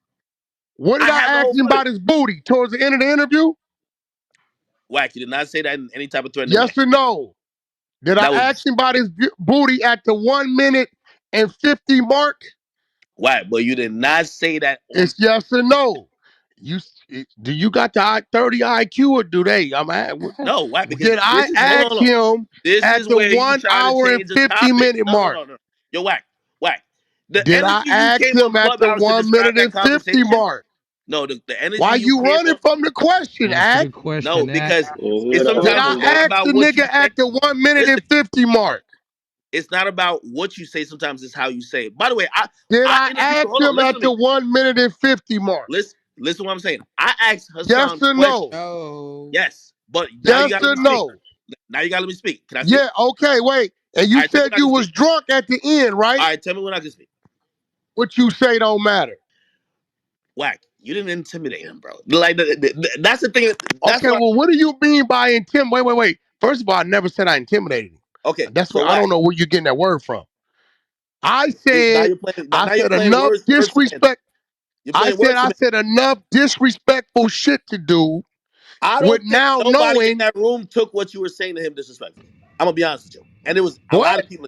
What did I I have the ask whole him about footage. his booty towards the end of the interview? Wack, you did not say that in any type of threatening way. Yes or no? Did I That ask was him about his booty at the 1 minute and 50 mark? Wack, but you did not say that on. It's yes or no. You do you got the 30 IQ or do they? No, Wack, because did I this is hold on, ask hold on. him This at is the where you one try to hour and change the 50 topic. minute No, no, mark? no, no. Yo, Wack, Wack. The Did I energy you ask came him on at the Clubhouse to 1 minute distract that and 50 conversation. mark? No, the energy Why you you came running off. from the question, Answer the Act? No, question, Act. because Yeah, it's that Did sometimes I it's answer. not ask about the what nigga you say. at the 1 minute Listen, and 50 mark? it's not about what you say. Sometimes it's how you say it. By the way, Did I I interviewed. ask Hold on, him listen at to the me. 1 minute and 50 mark? Listen to what I'm saying. I asked Yes Hassan or questions. no? Oh. Yes, but now you Yes gotta let or me speak. no? Now you gotta let me speak. Can I speak? Yeah, okay, wait. And All you right, tell me when said I you can was speak. drunk at the end, All right? right, tell me when I can speak. What you say don't matter. Whack, you didn't intimidate him, bro. Like that's the thing. That's Okay, what. well, what do you mean by intimidate? Wait. First of all, I never said I intimidated him. Okay, That's so what I don't whack. know where you're getting that word from. I See, now said, you're playing. I Now you're said playing enough word semantics. disrespect. You're I playing said, word I semantics. said enough disrespectful shit to do I with don't think now nobody in knowing that room took what you were saying to him disrespectfully. I'm gonna be honest with you. And it was a lot what? of people.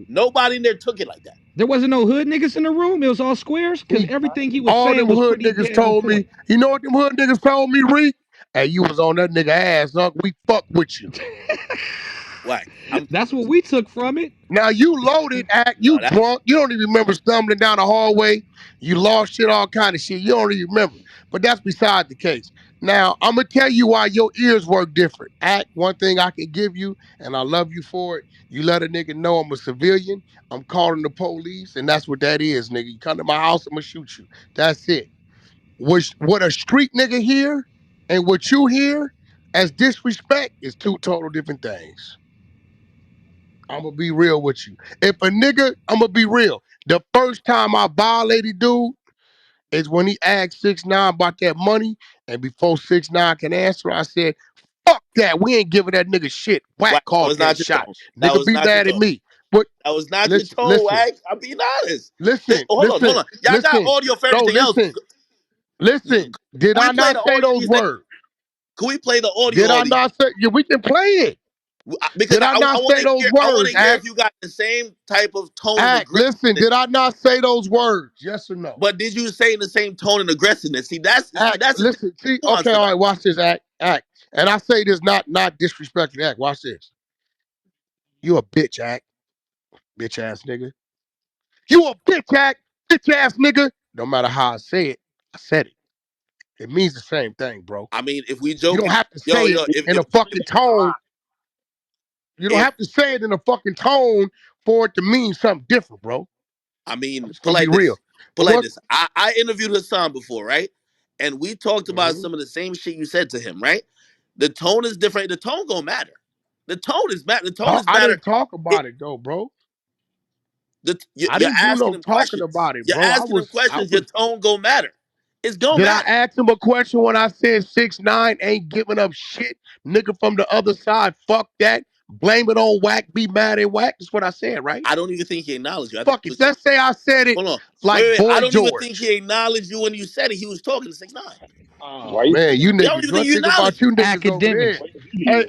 Nobody in there took it like that. There wasn't no hood niggas in the room. It was all squares because He, everything he was all saying them was hood pretty niggas damn on told me, point. you know what them hood niggas told me, Reek? Hey, you was on that nigga ass, huh? We fuck with you. Whack. I'm That's what we took from it. Now you loaded, act, no you that. drunk. You don't even remember stumbling down the hallway. You lost shit, all kind of shit. You don't even remember. But that's beside the case. Now, I'm gonna tell you why your ears work different. Act, one thing I can give you, and I love you for it. You let a nigga know I'm a civilian. I'm calling the police, and that's what that is, nigga. You come to my house, I'm gonna shoot you. That's it. What a street nigga hear and what you hear as disrespect is two total different things. I'm gonna be real with you. If a nigga, I'm gonna be real. The first time I violated dude is when he asked 6ix9ine about that money, and before 6ix9ine can answer, I said, "Fuck that. We ain't giving that nigga shit." Whack Whack. That called was that not your shot. tone. That Nigga was be not your mad at tone. me. But That was not your listen, tone, listen, Whack. I'm being honest. listen, Hold on, hold listen, on. Y'all got listen. audio for No, everything else. listen, Can listen. Did we I play not the say audio those he's saying? words? Can we play the audio Did all I these? not say? Yeah, we can play it. Because Did I I not want say to those hear. I want words, to hear if Act? you got the same type of tone and Act, listen, aggressiveness. did I not say those words? Yes or no? But did you say in the same tone and aggressiveness? Act, That's the thing. listen, see, okay, Nuance all about right, it. watch this, Act. And I say this not disrespectful, Act. Watch this. You a bitch, Act. Bitch ass nigga. You a bitch, Act. Bitch ass nigga. No matter how I say it, I said it. It means the same thing, bro. I mean, if we You don't joking, have to yo, say it yo, in a fucking tone. You don't if have to say it in a fucking tone for it to mean something different, bro. I I'm mean, just put gonna be like real. this, put But like what? this. I interviewed Hassan before, right? And we talked about Mhm. some of the same shit you said to him, right? The tone is different. The tone gonna matter. The tone is matter. The tone is I matter. didn't talk It, about it though, bro. I you're didn't do asking no him talking questions. about it, You're bro. asking him I questions. Your was tone gonna matter. It's gonna Did I matter. ask him a question when I said 6ix9ine ain't giving up shit? Nigga from the other side, fuck that. Blame it on Whack, be mad at Whack. That's what I said, right? I don't even think he acknowledged you. I think Fuck he it. was. Let's say I said it Hold on. like I Boy don't even think George. he acknowledged you when you said it. He was talking to 6ix9ine. Oh Why you? Man, you Yeah, I don't niggas, even think one you thing about acknowledged it. you niggas over there. Academics.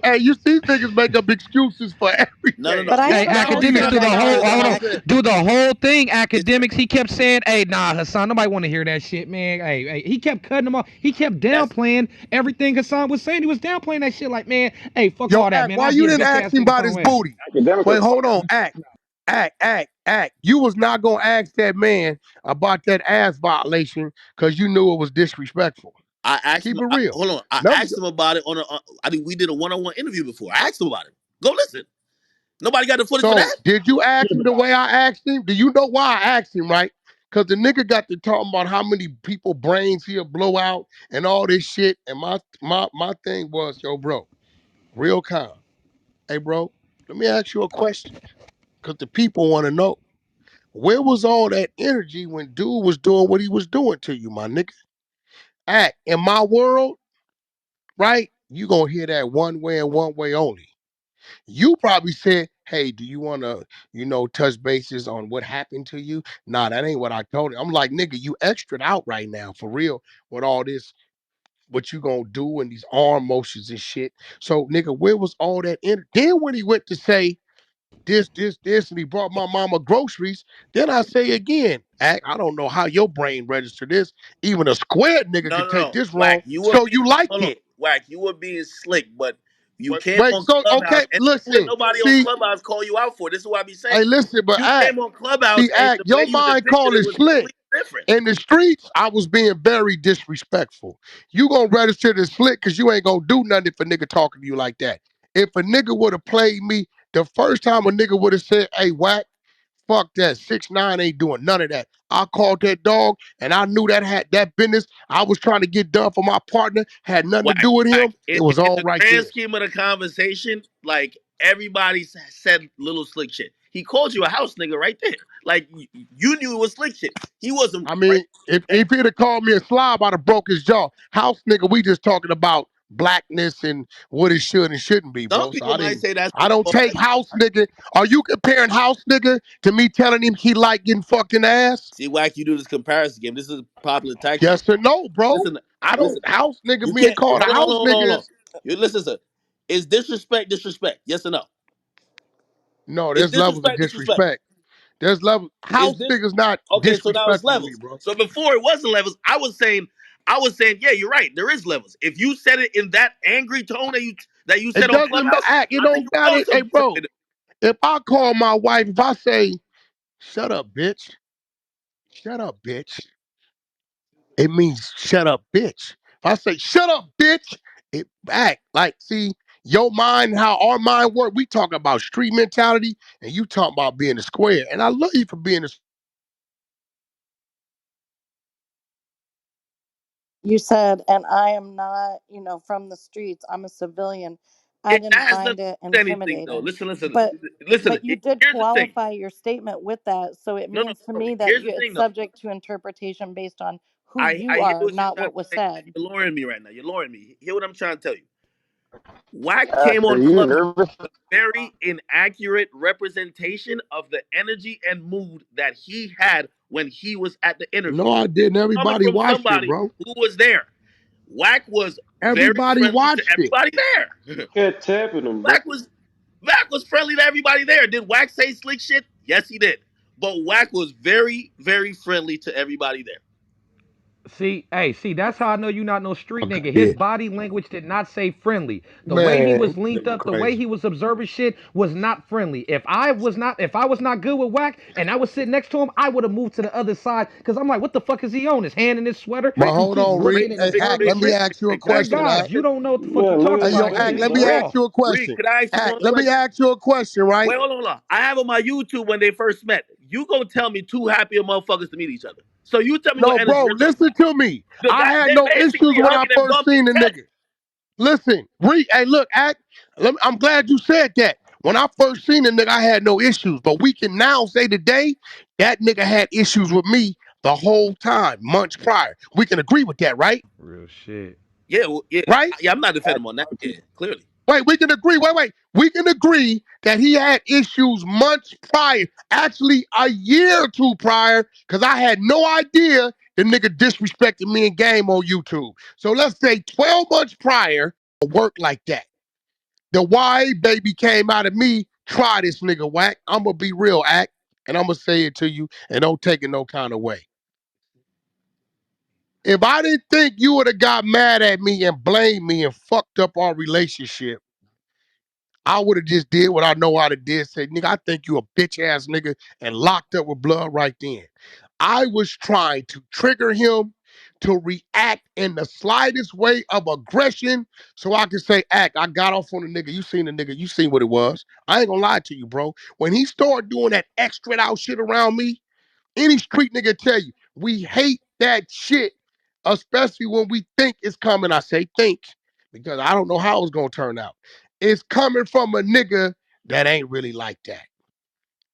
Hey, you see niggas make up excuses for No, no, everything. no. But I Hey, have a Not only academics question that, do though, the not whole only guys. that. hold I on, said, do the whole thing. It's Academics, he kept saying, "Hey, nah, Hassan, nobody want to hear that shit, man." Hey, he kept cutting him off. He kept that's downplaying everything Hassan was saying. He was downplaying that shit. Like, man, hey, fuck yo, all that, Act, man. why I'll you be a didn't bitch ask ass him nigga about some his way. booty? Academics Wait, are hold funny. on, Act. You was not gonna ask that man about that ass violation because you knew it was disrespectful. I asked him. Keep it real. Hold on. I No, asked him about it on a. I think we did a one-on-one interview before. I asked him about it. Go listen. Nobody got the footage for so that. did you ask him the way I asked him? Do you know why I asked him, right? Because the nigga got to talking about how many people brains he'll blow out and all this shit. And my thing was, yo, bro, real calm. Hey, bro, let me ask you a question. Because the people want to know. Where was all that energy when dude was doing what he was doing to you, my nigga? Act in my world, right? You gonna hear that one way and one way only. You probably said, "Hey, do you want to, touch bases on what happened to you?" Nah, that ain't what I told him. I'm like, nigga, you extra out right now for real with all this. What you gonna do and these arm motions and shit? So, nigga, where was all that? Then when he went to say this, and he brought my mama groceries, then I say again, I don't know how your brain registered this. Even a squared nigga No, could no, take no. this Whack. wrong. You were So being. you liked Hold on. it. Whack. You were being slick, but you But came wait, on so Clubhouse okay, and don't let listen. nobody on See, Clubhouse call you out for it. This is what I be saying. hey, listen, but You act. came on Clubhouse See, and act. the way Your you mind depicted call it is was slick. completely. different. In the streets, I was being very disrespectful. You gonna register this slick because you ain't gonna do nothing if a nigga talking to you like that. If a nigga would have played me, the first time a nigga would have said, hey, Wack, fuck that. 6ix9ine ain't doing none of that. I called that dog and I knew that had that business I was trying to get done for my partner, had nothing to Whack, do with whack. him. It was In all the right grand there. scheme of the conversation, like everybody said little slick shit. He called you a house nigga right there. Like you knew it was slick shit. He wasn't I right. mean, if he'd have called me a slob, I'd have broke his jaw. House nigga, we just talking about blackness and what it should and shouldn't be, Some bro. So people might say that's I don't all take right. house nigga. Are you comparing house nigga to me telling him he like getting fucking ass? See, Whack, you do this comparison game. This is a popular tactic. Yes or no, bro? Listen, I don't listen. house nigga You being can't called a hold on, hold house on, hold on, hold nigga on. You listen, sir. Is disrespect disrespect? Yes or no? no, Is there's levels of disrespect disrespect? disrespect. There's levels. Is House this nigga's not okay? So now it's disrespectful to me, levels. bro. So before it wasn't levels. I was saying, yeah, you're right. There is levels. If you said it in that angry tone that you It said on doesn't Clubhouse, act. It I think don't you were matter. doing Hey, something bro, friendly. if I call my wife, if I say, shut up, bitch. Shut up, bitch. It means shut up, bitch. If I say shut up, bitch, it back. Like, see, your mind, how our mind work, we talk about street mentality, and you talk about being a square. And I love you for being a You said, and I am not, from the streets. I'm a civilian. I didn't That has nothing find to it do with anything, though. intimidating. Listen, listen, But listen. but you did Here's the thing. qualify your statement with that, so it No, no, means to no. me that Here's the it's thing, though. subject to interpretation based on who you I hear are, what you're not trying what to was say. said. You're lowering me right now. You're lowering me. Hear what I'm trying to tell you. Wack Act, came are on you Clubhouse. nervous? Very inaccurate representation of the energy and mood that he had when he was at the no, interview. I This didn't. is coming Everybody from watched it, somebody bro. who was there. Wack was very Everybody friendly to watched it. everybody there. Kept tapping him, bro. Wack was Wack was friendly to everybody there. Did Wack say slick shit? Yes, he did. But Wack was very, very friendly to everybody there. See, that's how I know you not no street Okay, nigga. His yeah. body language did not say friendly. The way he was Man, linked nigga up, the way crazy. he was observing shit was not friendly. If I was not good with Whack and I was sitting next to him, I would have moved to the other side because I'm like, what the fuck is he on? His hand in his sweater. But Rick, He hold keep on, Reed. Rick, looking and Hey, his Rick, Ack, tongue is Rick, let me Rick, trick. ask you a Rick, can I Oh ask you question, one God, Ack. you question? don't know what the fuck you Man, let talking Hey, him about. yo, That shit Ack, speak, is let me bro. ask raw. you a Reed, question. can I ask you Ack, one let me question? ask you a question, right? Wait, hold on. I have on my YouTube when they first met. You gonna tell me two happier motherfuckers to meet each other. So you tell me what No, energy bro, you're talking listen about. to me. I had They're no issues basically when I hugging and first bumping seen the heads. nigga. Listen, hey, look, Act. I'm glad you said that. When I first seen the nigga, I had no issues. But we can now say today that nigga had issues with me the whole time, months prior. We can agree with that, right? Real shit. Yeah, well, yeah, Right? yeah. I'm not defending Act him on that. like Yeah, you. clearly. Wait, we can agree. Wait. We can agree that he had issues months prior, actually a year or two prior, because I had no idea the nigga disrespected me in game on YouTube. So let's say 12 months prior, a work like that. The YA baby came out of me, try this nigga Whack. I'm gonna be real, Act, and I'm gonna say it to you, and don't take it no kind of way. If I didn't think you would have got mad at me and blamed me and fucked up our relationship, I would have just did what I know how to do. Say, nigga, I think you a bitch ass nigga and locked up with blood right then. I was trying to trigger him to react in the slightest way of aggression so I could say, Act, I got off on the nigga. You seen the nigga. You seen what it was. I ain't gonna lie to you, bro. When he started doing that extra out shit around me, any street nigga tell you, we hate that shit, especially when we think it's coming. I say think because I don't know how it's gonna turn out. It's coming from a nigga that ain't really like that.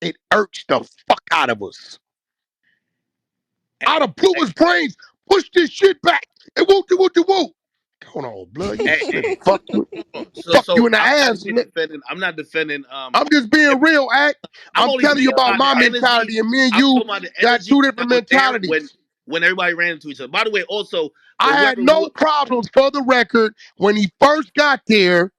It irks the fuck out of us. Hey, I'd have blew hey, his brains, push this shit back, and woo. Hold on, blood. You hey, nigga, hey. fuck you So in the I'm not ass, really nigga. defending. I'm not defending. I'm just being Every, real, Act. I'm I'm only telling you speaking about about the my energy. mentality, and me and I'm you talking about the got energy two that different was there mentalities. when everybody ran into each other. By the way, also the I had women who no problems for the record when he first got there.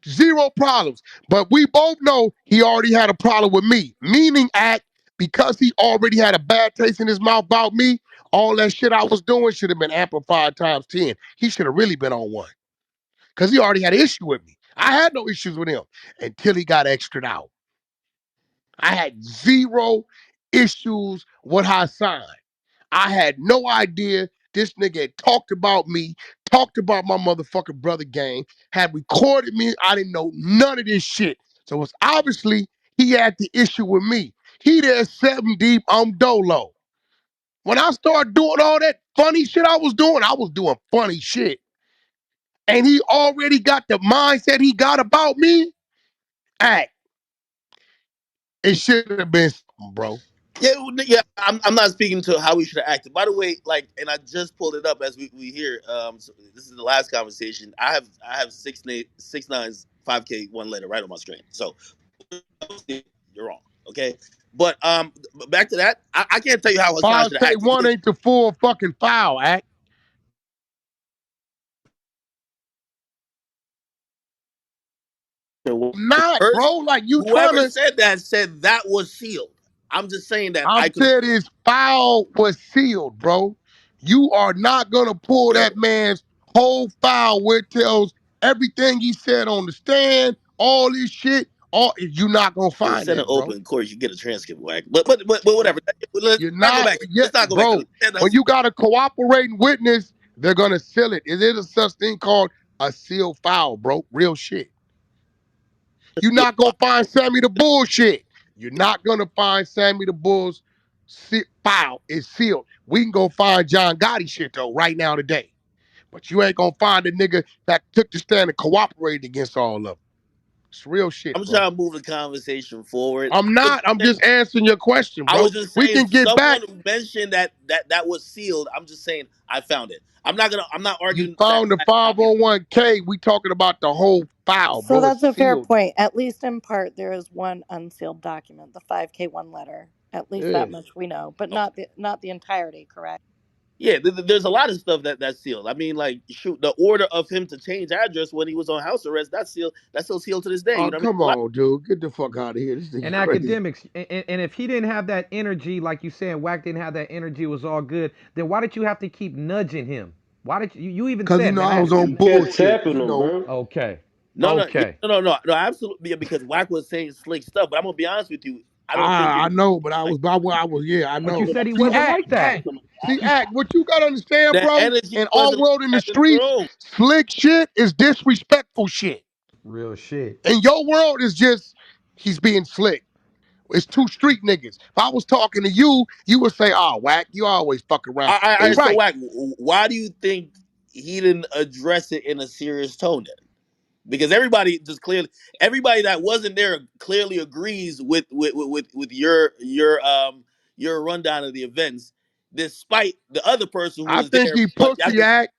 Zero problems. But we both know he already had a problem with me. Meaning Act, because he already had a bad taste in his mouth about me, all that shit I was doing should have been amplified times 10. He should have really been on one. Because he already had an issue with me. I had no issues with him until he got extra'd out. I had zero issues with Hassan. I had no idea this nigga had talked about me, talked about my motherfucking brother gang, had recorded me. I didn't know none of this shit. So it's obviously he had the issue with me. He there 7 deep, I'm dolo. When I started doing all that funny shit I was doing funny shit. And he already got the mindset he got about me. Act. It should have been something, bro. Yeah, yeah. I'm not speaking to how we should have acted. By the way, like, and I just pulled it up as we hear. So this is the last conversation. I have 6 9 5K one letter right on my screen. So you're wrong. Okay, but back to that. I can't tell you how Hassan should have acted. 5K1 ain't the full fucking foul, Act. The Not, person, bro. Like you trying whoever to. said that said that was sealed. I'm just saying that I'm I could. saying his foul was sealed, bro. You are not gonna pull Yo, that man's whole file where it tells everything he said on the stand, all this shit. All you not gonna the find Senate that, bro. open, of course, you get a transcript, Wack. But whatever. Let's You're not go not back. yet, Let's not go back. bro. When you got a cooperating witness, they're gonna seal it. Is it a such thing called a sealed file, bro? Real shit. You're not gonna find Sammy the bullshit. You're not gonna find Sammy the Bull's file is sealed. We can go find John Gotti shit though right now today. But you ain't gonna find a nigga that took the stand and cooperated against all of them. It's real shit, I'm bro. trying to move the conversation forward. I'm not. I'm just answering your question, I bro. was just We saying can get back. someone mentioned that was sealed. I'm just saying I found it. I'm not You arguing the fact found the that I copied it. 501k. We talking about the whole file, So bro. It's that's a fair sealed. point. At least in part, there is one unsealed document, the 5K1 letter. At least Yeah. that much we know, but Okay. not the entirety. Correct. Yeah, there's a lot of stuff that's sealed. I mean, like, shoot, the order of him to change address when he was on house arrest, that's sealed. That's still sealed to this day. You Oh, know what I mean? come on, dude. Get the fuck out of here. This thing And crazy. academics, and if he didn't have that energy, like you saying, Wack didn't have that energy, it was all good. Then why did you have to keep nudging him? Why did you even Cause said, man, I I was had to on You keep. kept bullshit. tapping them, bro. Okay, No, no, yeah, okay. no, absolutely. Yeah, because Wack was saying slick stuff, but I'm gonna be honest with you. I don't think it I was know, but like I was, yeah, I But you know. said he See, wasn't like that. act. What you gotta understand, the bro, energy in our wasn't like world in the that in the streets, room. slick shit is disrespectful shit. Real shit. In your world is just, he's being slick. It's two street niggas. If I was talking to you, you would say, oh, Whack, you always fuck around. They So right. Wack, why do you think he didn't address it in a serious tone then? Because everybody that wasn't there clearly agrees with your rundown of the events, despite the other person who I was think there. he But I pussy just act.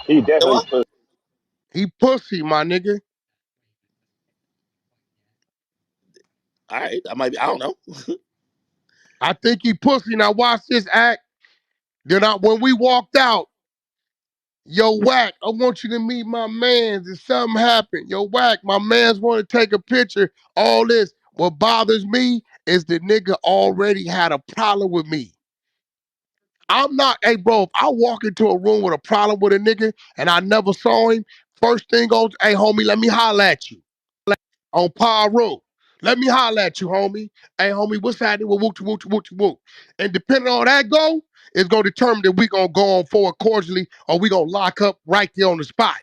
He you know definitely what? put. He pussy, my nigga. All right, I don't know. I think he pussy. Now watch this act. When we walked out, yo, Whack, I want you to meet my mans. If something happened, yo, Whack, my mans want to take a picture. All this. What bothers me is the nigga already had a problem with me. I'm not, hey, bro, if I walk into a room with a problem with a nigga and I never saw him, first thing goes, hey, homie, let me holler at you on Par Road. Let me holler at you, homie. Hey, homie, what's happening with whoop whoop whoop whoop? And depending on that go, it's gonna determine if we gonna go on forward cordially or we gonna lock up right there on the spot.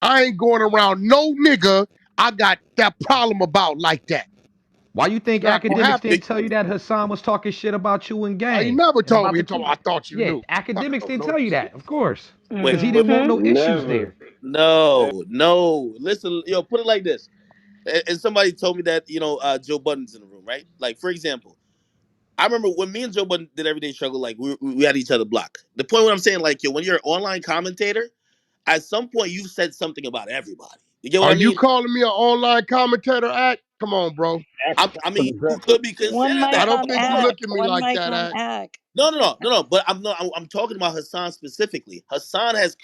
I ain't going around no nigga I got that problem about like that. Why you It's think not gonna academics happen. didn't tell you that Hassan was talking shit about you and He gang never and told about me. the He told me, two? I thought you Yeah, knew. Fuck, I academics don't didn't know tell you this that, shit. of course, Wait, because he wait, didn't want Mm-hmm. no issues Never. there. no. Listen, put it like this. And somebody told me that Joe Budden's in the room, right? Like, for example, I remember when me and Joe Budden did Everyday Struggle, like we had each other blocked. The point what I'm saying, like, when you're an online commentator, at some point you've said something about everybody. You get what Are I you mean? calling me an online commentator act? Come on, bro. Ask I for mean, the you drip. could be One considered I mic that. don't on think you Ack. look at me One like mic that, on act. Ack. No. But I'm talking about Hassan specifically. Hassan has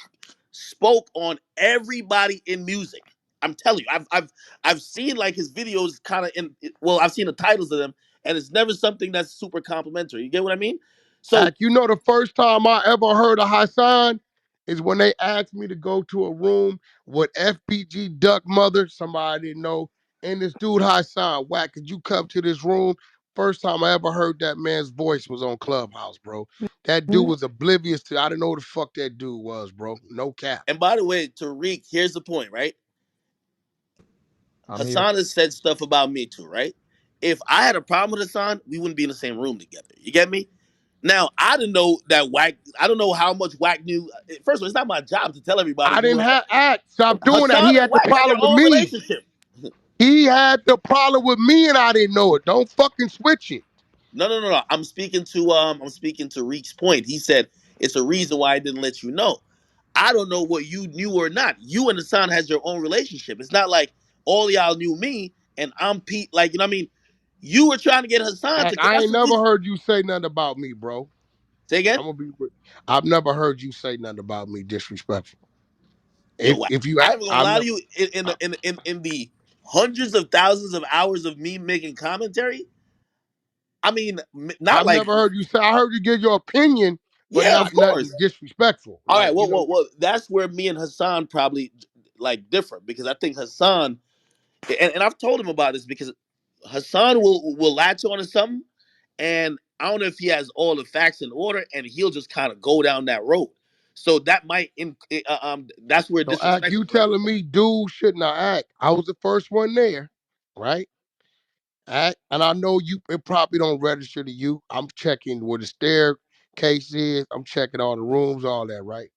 spoke on everybody in music. I'm telling you, I've seen like his videos kind of in. Well, I've seen the titles of them, and it's never something that's super complimentary. You get what I mean? So Act, you know the first time I ever heard of Hassan is when they asked me to go to a room with FBG Duck Mother, somebody I didn't know, and this dude Hassan, Wack, could you come to this room? First time I ever heard that man's voice was on Clubhouse, bro. That dude was oblivious to. I didn't know who the fuck that dude was, bro. No cap. And by the way, Tariq, here's the point, right? I'm here. Hassan has said stuff about me too, right? If I had a problem with Hassan, we wouldn't be in the same room together. You get me? Now, I didn't know that Wack. I don't know how much Wack knew. First of all, it's not my job to tell everybody I you didn't Hassan. have stop doing that. He Hassan and had the Wack have their problem with own me. relationship. He had the problem with me and I didn't know it. Don't fucking switch it. No. I'm speaking to Reek's point. He said it's a reason why I didn't let you know. I don't know what you knew or not. You and Hassan has your own relationship. It's not like all y'all knew me and I'm Pete. Like, you know what I mean? You were trying to get Hassan to, Heck, because I that's ain't the never reason. heard you say nothing about me, bro. Say again? I'm gonna be. I've never heard you say nothing about me disrespectful. Yo, If you, I ain't gonna I've lie to never. you. In the hundreds of thousands of hours of me making commentary, I mean, not I've like, never heard you say. I heard you give your opinion, but yeah, of not nothing course. disrespectful. All Like right, you know, well, that's where me and Hassan probably like differ because I think Hassan, and I've told him about this because Hassan will latch on to something, and I don't know if he has all the facts in order, and he'll just kind of go down that road. So that might, that's where so act. disrespect You comes telling me, dude, should not act? I was the first one there, right? Act, and I know you. It probably don't register to you. I'm checking where the staircase is. I'm checking all the rooms, all that, right?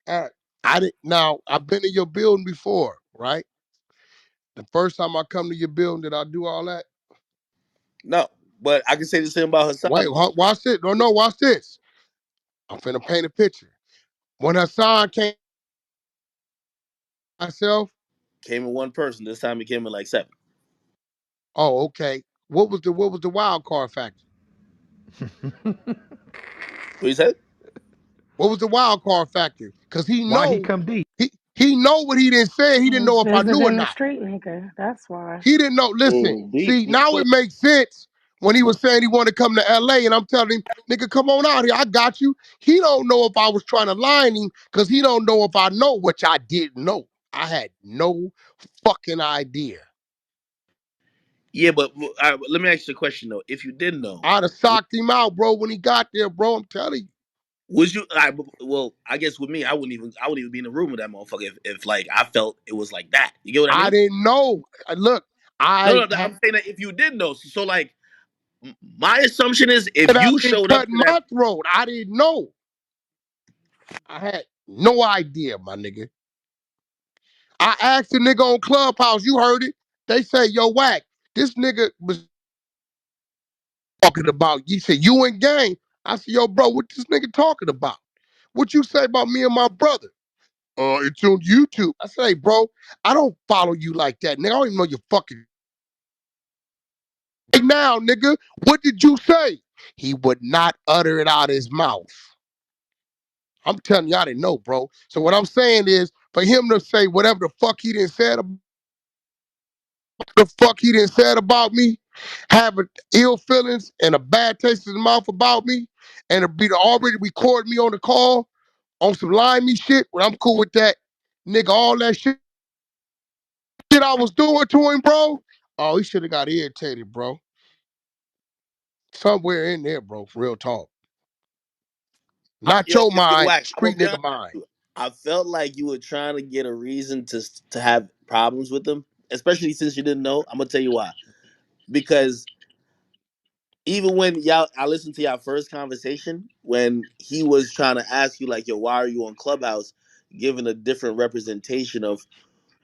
Act. I didn't. Now I've been in your building before, right? The first time I come to your building, did I do all that? from. No, but I can say the same about Hassan. Wait, watch this. No, watch this. I'm finna paint a picture. When Hassan came myself, Came in one person. This time he came in like seven. oh, okay. What was the wild card factor? What you said? What was the wild card factor? Cause he Why he know come deep? he know what he didn't say. He didn't know if I knew or Visiting the not. street nigga. That's why. He didn't know. Listen, Deep. see, now it makes sense when he was saying he wanted to come to LA, and I'm telling him, nigga, come on out here. I got you. He don't know if I was trying to line him because he don't know if I know, which I didn't know. I had no fucking idea. Yeah, but let me ask you a question though. If you didn't know, I'd have socked him out, bro, when he got there, bro. I'm telling you. was you? Well, I guess with me, I wouldn't even be in the room with that motherfucker if like I felt it was like that. You get what I I mean? didn't know. Look, No, I no, had I'm saying that if you did know, so like my assumption is if that you been showed up cut to that, my throat. I didn't know. I had no idea, my nigga. I asked the nigga on Clubhouse, you heard it. They say, yo, Wack, this nigga was talking about. He said, you and gang. I said, yo, bro, what this nigga talking about? What you say about me and my brother? It's on YouTube. I say, hey, bro, I don't follow you like that, nigga. I don't even know your fucking right now, nigga. What did you say? He would not utter it out of his mouth. I'm telling you, I didn't know, bro. So what I'm saying is, for him to say whatever the fuck he didn't said about me, having ill feelings and a bad taste in his mouth about me, and to be to already record me on the call on some limey shit, well, I'm cool with that. Nigga, all that shit I was doing to him, bro. Oh, he should have got irritated, bro. Somewhere in there, bro. Real talk. Not your mind, Wax, I'm gonna street be nigga honest mind. with you. I felt like you were trying to get a reason to have problems with him, especially since you didn't know. I'm gonna tell you why. Because even when I listened to y'all first conversation when he was trying to ask you like, yo, why are you on Clubhouse, giving a different representation of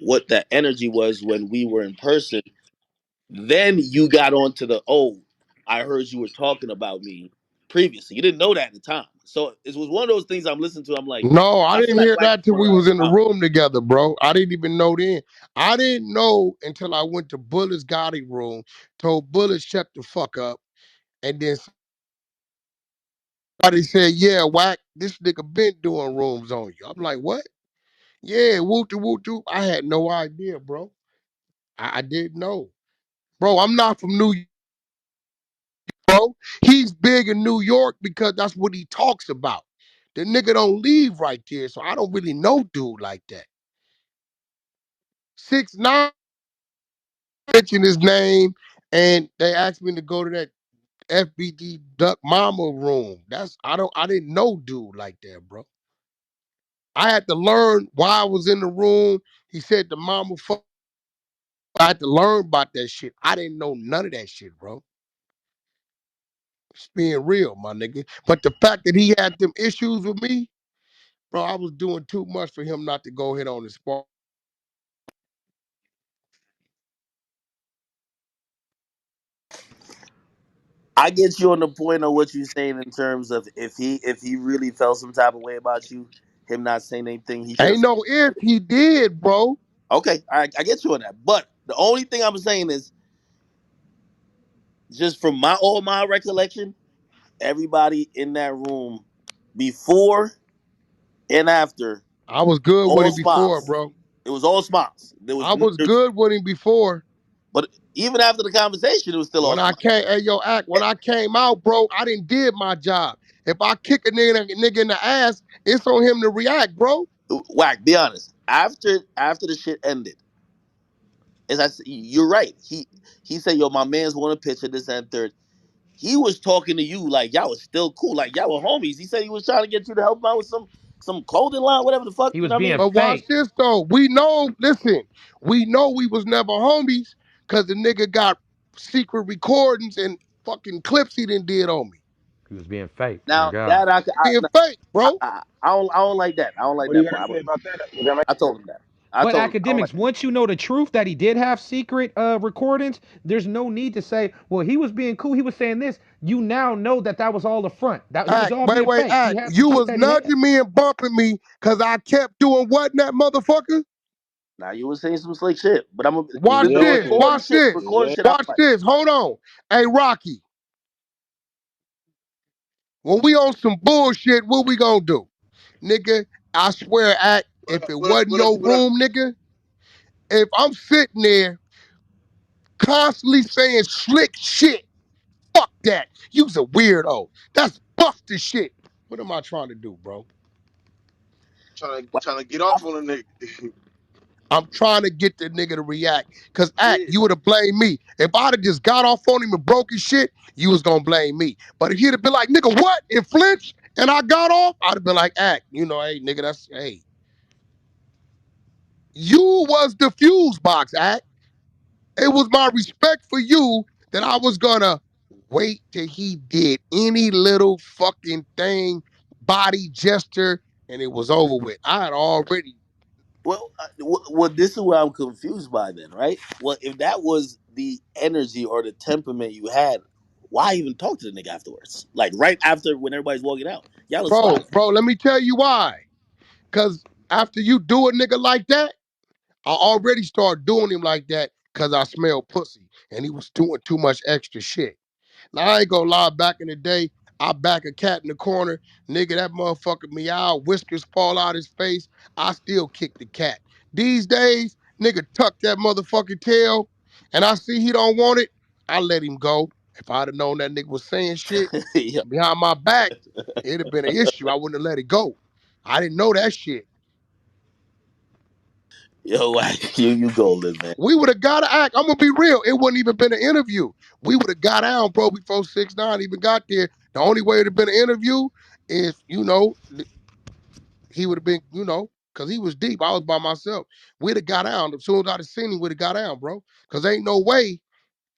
what that energy was when we were in person. Then you got onto the, oh, I heard you were talking about me previously. You didn't know that at the time. So it was one of those things I'm listening to. I'm like, No, I I feel didn't like hear Wax is that till going we around was his in the mouth. room together, bro. I didn't even know then. I didn't know until I went to Bullet's Gotti room, told Bullet shut the fuck up, and then somebody said, yeah, Wack, this nigga been doing rooms on you. I'm like, what? Yeah, woo I had no idea, bro. I didn't know. Bro, I'm not from New York, bro. He's big in New York because that's what he talks about. The nigga don't leave right there, so I don't really know dude like that. 6ix9ine mention his name and they asked me to go to that FBD Duck Mama room. I didn't know dude like that, bro. I had to learn why I was in the room. He said the mama fuck. I had to learn about that shit. I didn't know none of that shit, bro. It's being real, my nigga. But the fact that he had them issues with me, bro, I was doing too much for him not to go hit on the spot. I get you on the point of what you're saying in terms of if he really felt some type of way about you, him not saying anything, he should have Ain't said. no if he did, bro. Okay, I get you on that. But the only thing I'm saying is just from my recollection, everybody in that room before and after, I was good with all him before, smiles. bro. It was all smiles. I was good with him before. But even after the conversation, it was still all When I smiles. came, hey yo, act. When I came out, bro, I didn't did my job. If I kick a nigga in the ass, it's on him to react, bro. Whack, be honest. After the shit ended, as I said, you're right. He said, "Yo, my man's want a picture, this and third." He was talking to you like y'all was still cool, like y'all were homies. He said he was trying to get you to help him out with some clothing line, whatever the fuck. He You was know what I being mean? But watch fake. this though. We know, listen, we know we was never homies because the nigga got secret recordings and fucking clips he done did on me. He was being fake. On Now God. that Being fake, bro. I don't like that. I don't like What do you that got part. to say about that? What that I told him that. I But told him I don't like academics, that. once you know the truth that he did have secret recordings, there's no need to say, "Well, he was being cool. He was saying this." You now know that that was all a front. That he was Act, all wait, being wait, fake. He act. had some You shit was that he had. nudging me and bumping me because I kept doing what in that motherfucker? Now you were saying some slick shit, but Watch the this, Exactly. recording watch shit, this, recording Yeah. shit. I don't watch like. this. Hold on. Hey, Rocky, when we on some bullshit, what we gonna do? Nigga, I swear, act, What if up? it What up? wasn't What up? your What up? room, nigga, if I'm sitting there constantly saying slick shit, fuck that. You's a weirdo. That's busted shit. What am I trying to do, bro? Like, Trying to get off on a nigga. I'm trying to get the nigga to react. Cause act, Yeah. you would have blamed me. If I'd have just got off on him and broke his shit, you was gonna blame me. But if he'd have been like, nigga, what? And flinch, and I got off, I'd have been like, act, hey, nigga, hey. You was the fuse box, act. It was my respect for you that I was gonna wait till he did any little fucking thing, body gesture, and it was over with. I had already, well, this is what I'm confused by then, right? Well, if that was the energy or the temperament you had, why even talk to the nigga afterwards? Like right after when everybody's walking out, y'all was fine. bro, let me tell you why. Cause after you do a nigga like that, I already started doing him like that because I smelled pussy and he was doing too much extra shit. Now, I ain't gonna lie, back in the day, I back a cat in the corner, nigga, that motherfucker meow, whiskers fall out his face, I still kick the cat. These days, nigga tuck that motherfucking tail, and I see he don't want it, I let him go. If I'd have known that nigga was saying shit yo, behind my back, it'd have been an issue. I wouldn't have let it go. I didn't know that shit. yo, you golden man. We would have got to act. I'm gonna be real. It wouldn't even been an interview. We would have got down, bro, before 6ix9ine even got there. The only way it'd have been an interview is, he would have been, because he was deep. I was by myself. We'd have got down. As soon as I'd have seen him, we'd have got down, bro. Cause ain't no way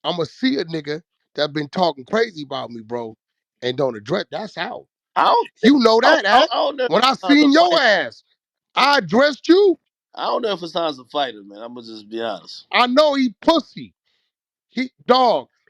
I'm gonna see a nigga that been talking crazy about me, bro, and don't address. That's out. I don't think You know that, act. I don't know if When I Hassan's a seen your fighter. ass, I addressed you. I don't know if Hassan's a fighter, man. I'm gonna just be honest. I know he pussy.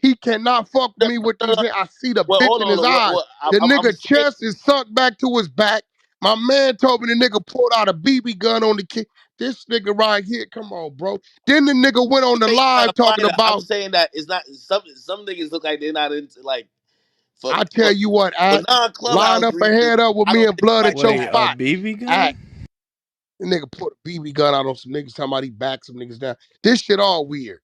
He cannot fuck with No, me with no, no, these. I see the well, bitch hold in his on. eyes. The I'm nigga saying, chest is sunk back to his back. My man told me the nigga pulled out a BB gun on the kid. This nigga right here, come on, bro. Then the nigga went on the he's not live a talking fighter. I'm about, saying that it's not some niggas look like they're not into like for I tell for, you what, for act, non line clubhouse up a reasons. head up with I me don't and think blood fight at your Wait, that. a spot. BB gun? Act. The nigga put a BB gun out on some niggas talking about he backed some niggas down. This shit all weird.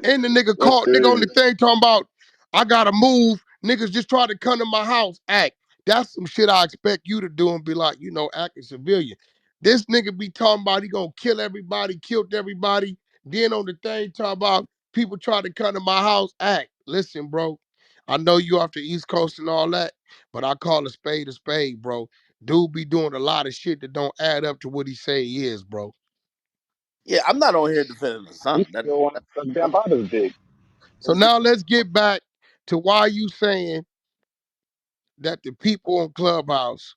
And the nigga That's caught nigga on the crazy. thing talking about I gotta move. Niggas just try to come to my house. Act. That's some shit I expect you to do and be like, act a civilian. This nigga be talking about he gonna kill everybody, killed everybody. Then on the thing talking about People try to come to my house, act. Listen, bro. I know you off the East Coast and all that, but I call a spade, bro. Dude be doing a lot of shit that don't add up to what he say he is, bro. Yeah, I'm not on here defending the He son. still want to suck damn Bobby's dick. So That's, now let's get back to why you saying that the people on Clubhouse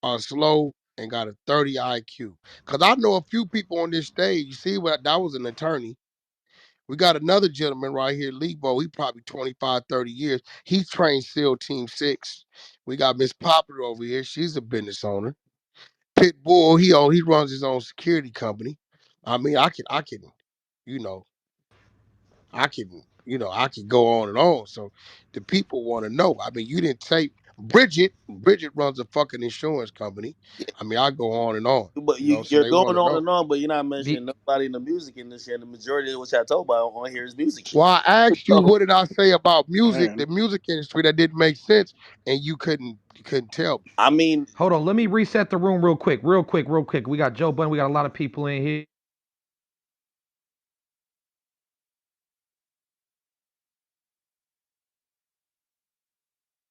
are slow and got a 30 IQ. Cause I know a few people on this stage. You see what that was an attorney. We got another gentleman right here, Lebo. He probably 25, 30 years. He trained SEAL Team 6. We got Miss Popular over here. She's a business owner. Pitbull, he runs his own security company. I mean, you know, I can go on and on. So the people want to know. I mean, you didn't say Bridget. Bridget runs a fucking insurance company. yeah, I mean, I go on and on, but so you're they want going to on know. and on, but you're not The, mentioning nobody in the music industry, and the majority of what I told about on here is music shit. Well, I asked you So what did I say about music, Man, the music industry that didn't make sense, and you couldn't tell me. I mean, hold on, let me reset the room real quick, real quick, real quick. We got Joe Budden. We got a lot of people in here.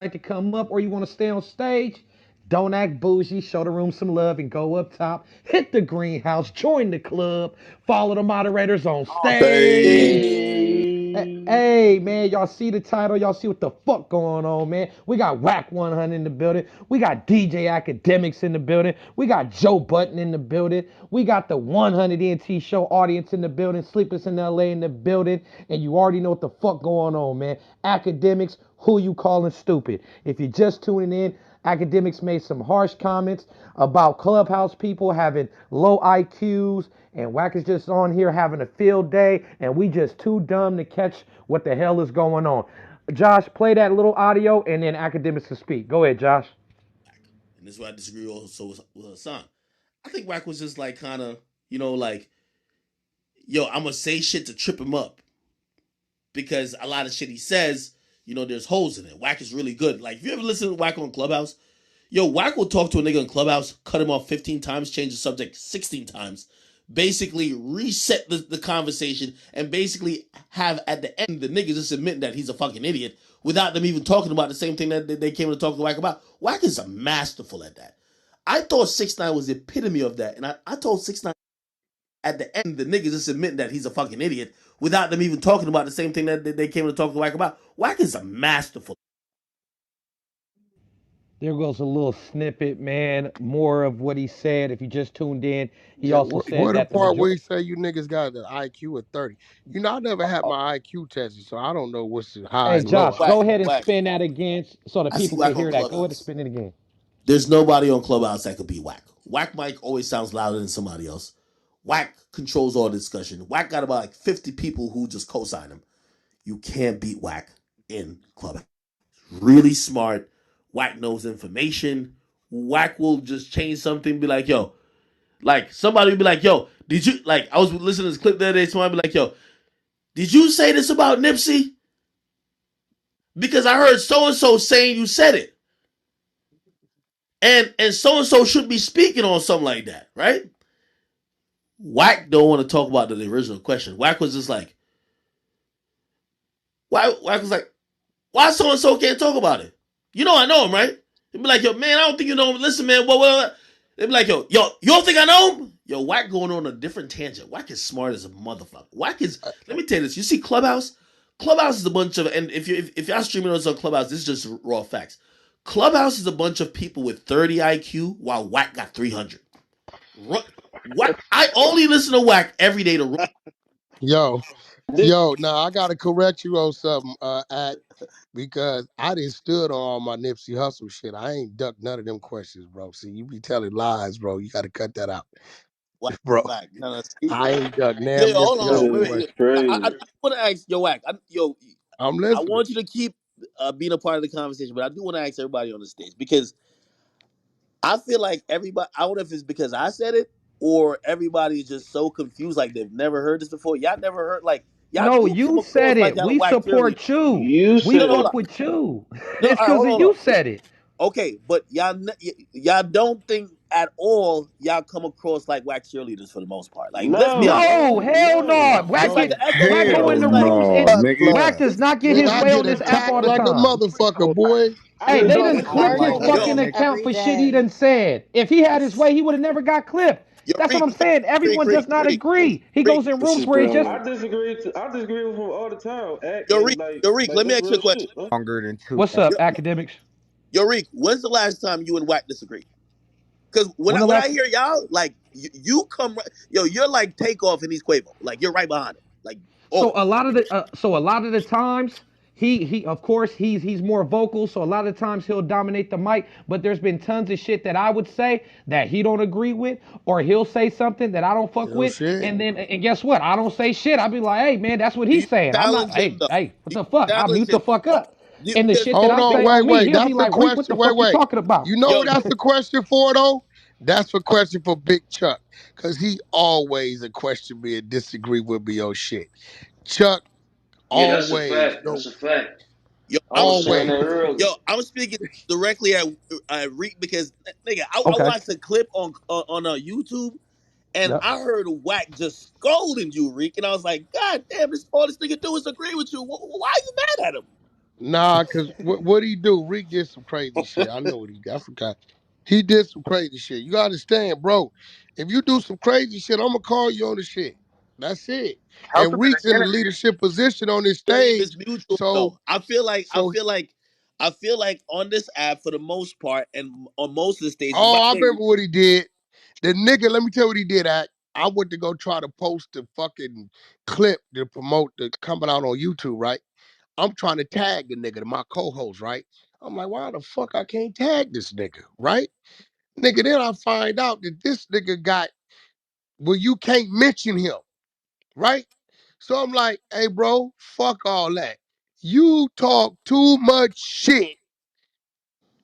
Like to come up or you want to stay on stage, don't act bougie. Show the room some love and go up top. Hit the greenhouse. Join the club. Follow the moderators on stage. stay. Hey, man, y'all see the title? Y'all see what the fuck going on, man? We got Whack 100 in the building. We got DJ Akademiks in the building. We got Joe Button in the building. We got the 100 ENT Show audience in the building. Sleepless in LA in the building. And you already know what the fuck going on, man. Akademiks, who you calling stupid? If you're just tuning in, Akademiks made some harsh comments about Clubhouse people having low IQs, and Wack is just on here having a field day, and we just too dumb to catch what the hell is going on. Josh, play that little audio, and then Academics to speak. Go ahead, Josh. And this is where I disagree also with Hassan. I think Wack was just like kind of, like, yo, I'm gonna say shit to trip him up because a lot of shit he says, there's holes in it. Wack is really good. Like, if you ever listen to Wack on Clubhouse, yo, Wack will talk to a nigga in Clubhouse, cut him off 15 times, change the subject 16 times, basically reset the conversation, and basically have at the end the niggas just admitting that he's a fucking idiot without them even talking about the same thing that they came to talk to Wack about. Wack is a masterful at that. I thought 6ix9ine was the epitome of that, and I told 6ix9ine at the end the niggas just admitting that he's a fucking idiot without them even talking about the same thing that they came to talk to Wack about. Wack is a masterful. There goes a little snippet, man. More of what he said. If you just tuned in, he Yeah, also where said the that the part where majority. you say you niggas got the IQ of 30? I never had my IQ tested, so I don't know what's the high Hey, and low. Josh, Wack, go ahead and Wack. spin that again so the I see people can Wack on hear that. Go ahead and Clubhouse. spin it again. There's nobody on Clubhouse that could beat Wack. Wack Mike always sounds louder than somebody else. Wack controls all the discussion. Wack got about like 50 people who just co-sign him. You can't beat Wack in Clubhouse. Really smart. Wack knows information. Wack will just change something, be like, yo, like somebody will be like, yo, did you, like, I was listening to this clip the other day, somebody be like, yo, did you say this about Nipsey? Because I heard so and so saying you said it. And so and so should be speaking on something like that, right? Wack don't want to talk about the original question. Wack was just like, Wack was like, why so and so can't talk about it? I know him, right? He'd be like, yo, man, I don't think you know him. Listen, man, what? They'd be like, yo, you don't think I know him? Yo, Wack going on a different tangent. Wack is smart as a motherfucker. Wack is, let me tell you this. You see Clubhouse? Clubhouse is a bunch of, and if y'all streaming us on Clubhouse, this is just raw facts. Clubhouse is a bunch of people with 30 IQ while Wack got 300. Wack, I only listen to Wack every day to. Yo, Did now I gotta correct you on something, Act, because I didn't stood on all my Nipsey Hustle shit. I ain't ducked none of them questions, bro. See, you be telling lies, bro. You gotta cut that out, Wack, bro. Wack. No, see? I ain't ducked Yo, damn yo, hold Nipsey on, hold on. Hustle Wait, this wait. is Yo, question. I crazy. want to ask, yo, Wack. I'm I listening. want you to keep being a part of the conversation, but I do want to ask everybody on the stage because I feel like everybody, I don't know if it's because I said it or everybody is just so confused, like they've never heard this before. Y'all never heard, like, y'all No, do come you across said like it. y'all a We whack cheerleader. support you. You We No, said no, hold it. fuck on. with you. No, It's all right, because hold of on, hold you on. said it. Okay, but y'all don't think at all y'all come across like whack cheerleaders for the most part. Like, let's be No, honest. No, no, hell no, no. No, Whack no. That's the Whack thing. go hell in It's the like, rooms no, and nigga. Whack club. does not get Nigga, his I way get on this app attacked all the like a time. motherfucker, boy. Hey, I they don't done We clipped disagree his argue with with Yo, fucking him him. account every for shit he done day. said. If he had his way, he would have never got clipped. yo, That's what Reek, I'm saying. Reek, Everyone Reek, does not Reek, agree. He Reek. goes in This rooms is where it's real. just I disagree with him all the time. Yo, And Reek, yo, Reek. like Let me that's ask you a real question. shit, man. Longer than two what's months. up, Yo, academics? yo, Reek. When's the last time you and Wack disagree? Because when When I the when I last hear y'all, like you come, yo, you're like Takeoff and he's Quavo, like you're right behind him, like so a always. lot of the times he of course he's more vocal, so a lot of times he'll dominate the mic, but there's been tons of shit that I would say that he don't agree with, or he'll say something that I don't fuck Real with, shit. and guess what, I don't say shit. I'll be like, hey man, that's what Do he's you saying. I'm not, challenge him though? hey, what Do the fuck, you I'll challenge mute the him? fuck up. And the Because shit that Hold I on, say on me, wait. he'll That's be the like, Reek, what question. the fuck you Wait. talking about? You know yo, what that's the question for though? That's a question for Big Chuck. Cause he always a question me and disagree with me on shit. Chuck Yeah, that's a always, fact. yo, That's a fact. yo, I was saying always. that earlier. I'm speaking directly at Reek because nigga, I Okay. watched a clip on YouTube and Yep. I heard Wack just scolding you, Reek, and I was like, God damn, this all this nigga do is agree with you. Why are you mad at him? Nah, cause what he do? Rick did some crazy shit. I know what he did. I forgot. He did some crazy shit. You gotta understand, bro. If you do some crazy shit, I'm gonna call you on the shit. That's it. Help And him in Reek's in the the interview. leadership position on this Believe it's stage. mutual So though. so I feel like on this app for the most part and on most of the stages, by oh, I the way, remember what he did. The nigga, let me tell you what he did at. I went to go try to post the fucking clip to promote the coming out on YouTube, right? I'm trying to tag the nigga to my co-host, right? I'm like, why the fuck I can't tag this nigga, right? Nigga, then I find out that this nigga got, well, you can't mention him, right? So I'm like, hey, bro, fuck all that. You talk too much shit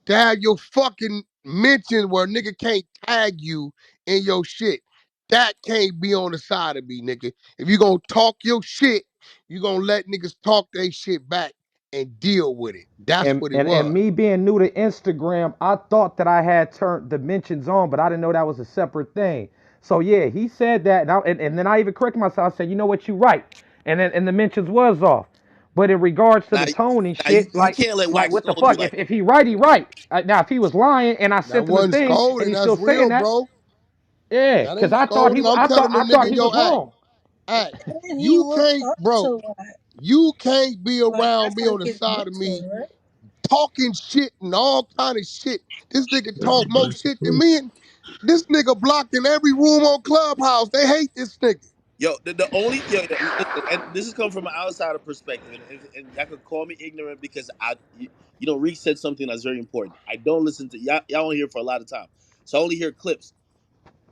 to have your fucking mention where a nigga can't tag you in your shit. That can't be on the side of me, nigga. If you gonna talk your shit, you gonna let niggas talk their shit back and deal with it. That's And, what it and was. and me being new to Instagram, I thought that I had turned the mentions on, but I didn't know that was a separate thing. So yeah, he said that, and then I even corrected myself. I said, you know what, you right. And the mentions was off. But in regards to now, the tone and now you, shit, you can't let like Wax what the scold you fuck? like If that. he right, he right. Now if he was lying and I That sent him the wasn't thing and scolding. he's That's still saying real, that, bro. yeah, That because ain't scolding. I'm telling the I thought nigga, he yo, was wrong. act. And he You looked can't, up bro. to it. You can't be Like around that's me on like the his side of me mentor. talking shit and all kind of shit. This nigga talk more shit than me. And this nigga blocked in every room on Clubhouse. They hate this nigga. Yo, the only listen, and this is coming from an outsider perspective, and y'all could call me ignorant because Reek said something that's very important. I don't listen to y'all only hear for a lot of time, so I only hear clips.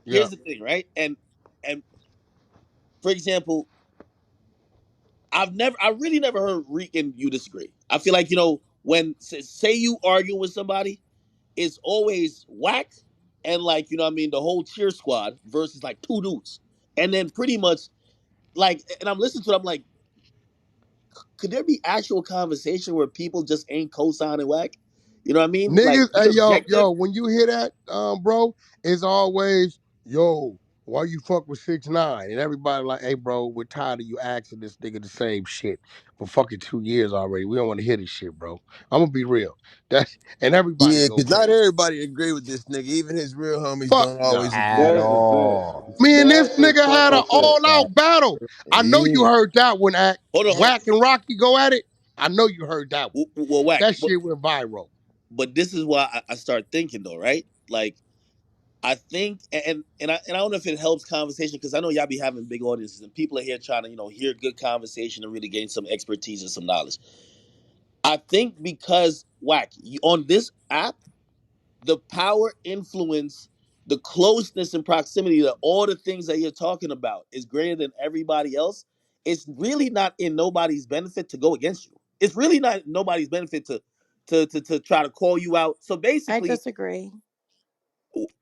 Yeah. Here's the thing, right? And for example, I really never heard Reek and you disagree. I feel like when say you argue with somebody, it's always Whack and like what I mean, the whole cheer squad versus like two dudes, and then pretty much like, and I'm listening to it, I'm like, could there be actual conversation where people just ain't co-signing Whack? You know what I mean? Like Niggas, be hey, objective. when you hear that, bro, it's always, yo, why you fuck with 6ix9ine? And everybody like, hey, bro, we're tired of you asking this nigga the same shit for fucking 2 years already. We don't want to hear this shit, bro. I'm gonna be real. That's and everybody Yeah, go because not crazy. everybody agree with this nigga. Even his real homies Fuck don't nah. always agree At with That's him. a fact. all. Me and this That's a nigga had an fucking fact. all-out battle. I know Yeah. you heard that one act. Hold on. Whack and Rocky go at it. I know you heard that one. Well, Whack, That shit went viral. but this is why I start thinking though, right? Like I think, and I don't know if it helps conversation because I know y'all be having big audiences and people are here trying to hear good conversation and really gain some expertise and some knowledge. I think because Whack on this app, the power, influence, the closeness and proximity to all the things that you're talking about is greater than everybody else. It's really not in nobody's benefit to go against you. It's really not nobody's benefit to try to call you out. So I basically, disagree.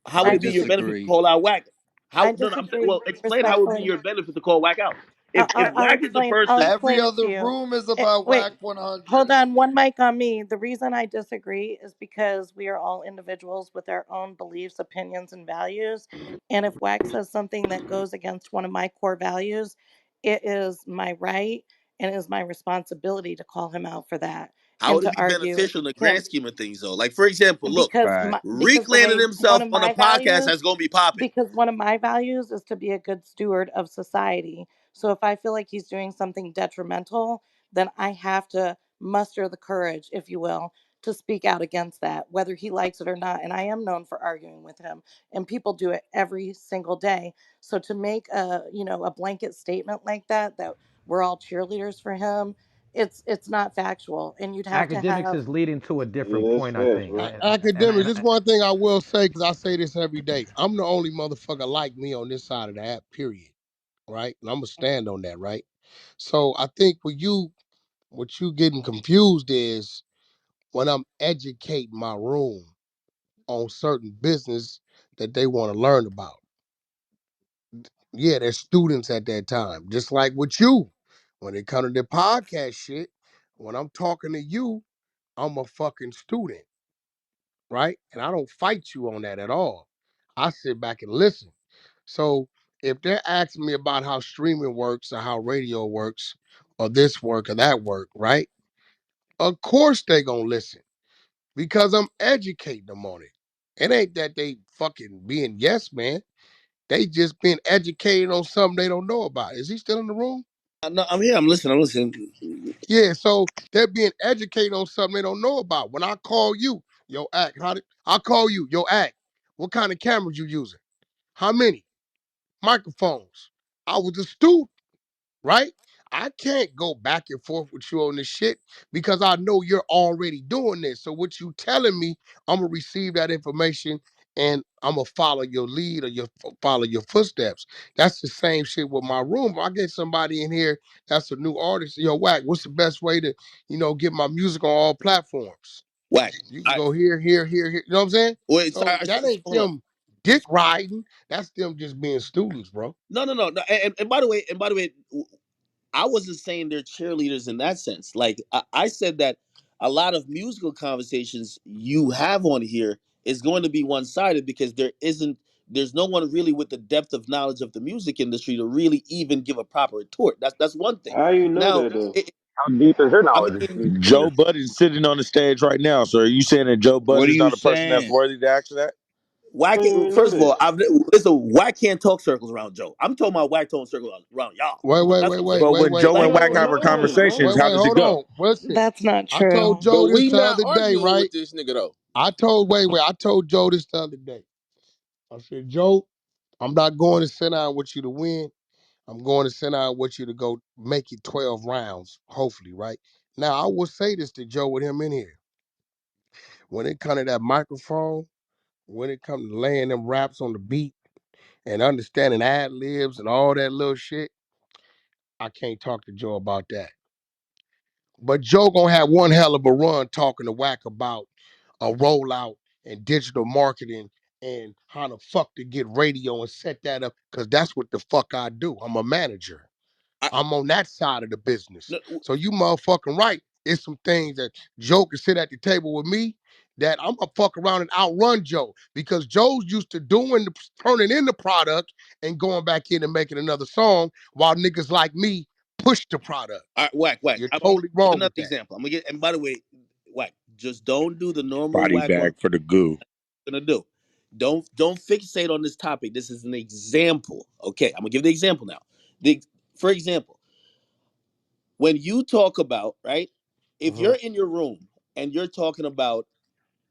how would I I it be your disagree. benefit to disagree. call out Whack? I How no, no I'm saying, disagree well, explain how it would be respectfully. your benefit to call Whack out. If Wack is the I'll person, Every explain it to other you. room is about Wait, Whack 100. hold on. One mic on me. The reason I disagree is because we are all individuals with our own beliefs, opinions, and values. And if Wax says something that goes against one of my core values, it is my right and it is my responsibility to call him out for that how and would it to be argue beneficial in the him grand scheme of things, though? Like, for example, look, Fact. Reek the landing way one himself of on a my podcast values that's going to be popping. because one of my values is to be a good steward of society. So if I feel like he's doing something detrimental, then I have to muster the courage, if you will, to speak out against that, whether he likes it or not. And I am known for arguing with him, and people do it every single day. So to make a blanket statement like that we're all cheerleaders for him, it's not factual, and you'd have to Academics have is leading to a Yeah, different that's point, I facts, think. bro. Academics, this one thing I will say, because I say this every day. I'm the only motherfucker like me on this side of the app, period. Right? And I'm gonna stand on that, right? So I think what you getting confused is when I'm educating my room on certain business that they want to learn about. Yeah, they're students at that time. Just like with you. When it comes to the podcast shit, when I'm talking to you, I'm a fucking student, right? And I don't fight you on that at all. I sit back and listen. So if they're asking me about how streaming works or how radio works or this work or that work, right? Of course they gonna listen because I'm educating them on it. It ain't that they fucking being yes man. They just been educated on something they don't know about. Is he still in the room? No, I'm here. I'm listening. I'm listening. Yeah, so they're being educated on something they don't know about. When I call you, yo, act, I call you, yo, act. What kind of cameras you using? How many? Microphones. I was a student, right? I can't go back and forth with you on this shit because I know you're already doing this. So what you telling me, I'm gonna receive that information and I'm gonna follow your lead or follow your footsteps. That's the same shit with my room. If I get somebody in here that's a new artist, yo, Whack, what's the best way to, get my music on all platforms? Wack. You can go here, here, here, here. You know what I'm saying? Wait, So that ain't hold on. them dick riding. That's them just being students, bro. No. And by the way, I wasn't saying they're cheerleaders in that sense. Like I said that a lot of musical conversations you have on here is going to be one sided because there's no one really with the depth of knowledge of the music industry to really even give a proper retort. That's one thing. How you know Now, that though? How deep is your I knowledge of mean, music Joe industry? Budden's sitting on the stage right now. So are you saying that Joe What Budden are is you not a person that's saying? worthy to answer that? How you know First of that? all, Whack can't talk circles around Joe. I'm talking about Whack talking circles around y'all. Wait, wait, That's wait, what I'm wait, saying. But wait, when wait, Joe We and wait, Wack don't wait, have a know him, bro. conversations, wait, how wait, does it hold go? on. Listen, that's not I told true. Joe But this we the not other day, arguing with right? this nigga though. I told Joe this the other day. I said, Joe, I'm not going to sit down with you to win. I'm going to sit down with you to go make it 12 rounds, hopefully, right? Now, I will say this to Joe with him in here. When it comes to that microphone, when it comes to laying them raps on the beat and understanding ad libs and all that little shit, I can't talk to Joe about that. But Joe gonna have one hell of a run talking to Wack about a rollout and digital marketing and how the fuck to get radio and set that up, because that's what the fuck I do. I'm a manager. I, I'm on that side of the business. no, So you motherfucking right. It's some things that Joe can sit at the table with me that I'm gonna fuck around and outrun Joe because Joe's used to turning in the product and going back in and making another song while niggas like me push the product. all right, Whack. You're I'm gonna totally give wrong another with that. example. I'm gonna get. And by the way, Whack, just don't do the normal Body Whack one. bag for the goo. I'm gonna do. Don't fixate on this topic. This is an example. Okay, I'm gonna give the example now. The For example, when you talk about right, if Mhm. you're in your room and you're talking about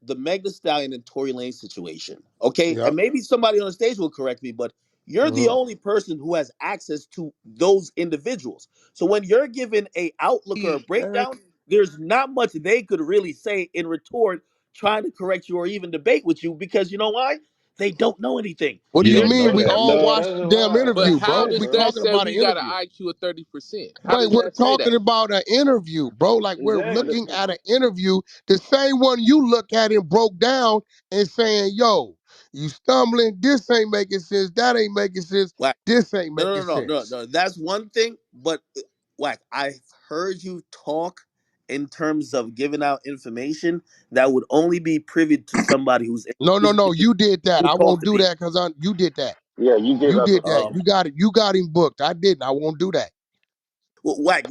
the Meg Thee Stallion and Tory Lane situation. Okay, Yep. and maybe somebody on the stage will correct me, but you're the Mhm. only person who has access to those individuals. So when you're given a outlook or a Eric. breakdown, there's not much they could really say in retort, trying to correct you or even debate with you because you know why? They don't know anything. What do You you They're don't mean? know We that, all No, Lou. watched that's the a damn lie. But interview, That's how bro. cap, does We bro. that talking say about an we got an interview. IQ of 30%? How Wait, does we're that say talking that? about an interview, bro. Like we're Exactly. looking at an interview, the same one you look at and broke down and saying, yo, You stumbling. This ain't making sense. That ain't making sense. Whack. This ain't No, making no, no, no, no, sense. no. That's one thing, but Whack, I've heard you talk in terms of giving out information that would only be privy to somebody who's No, no, no. in You did that. who I talk won't to do me. that because you did that. Yeah, you gave You out the did that. You got it. You got him booked. I didn't. I won't do that. Well, Whack,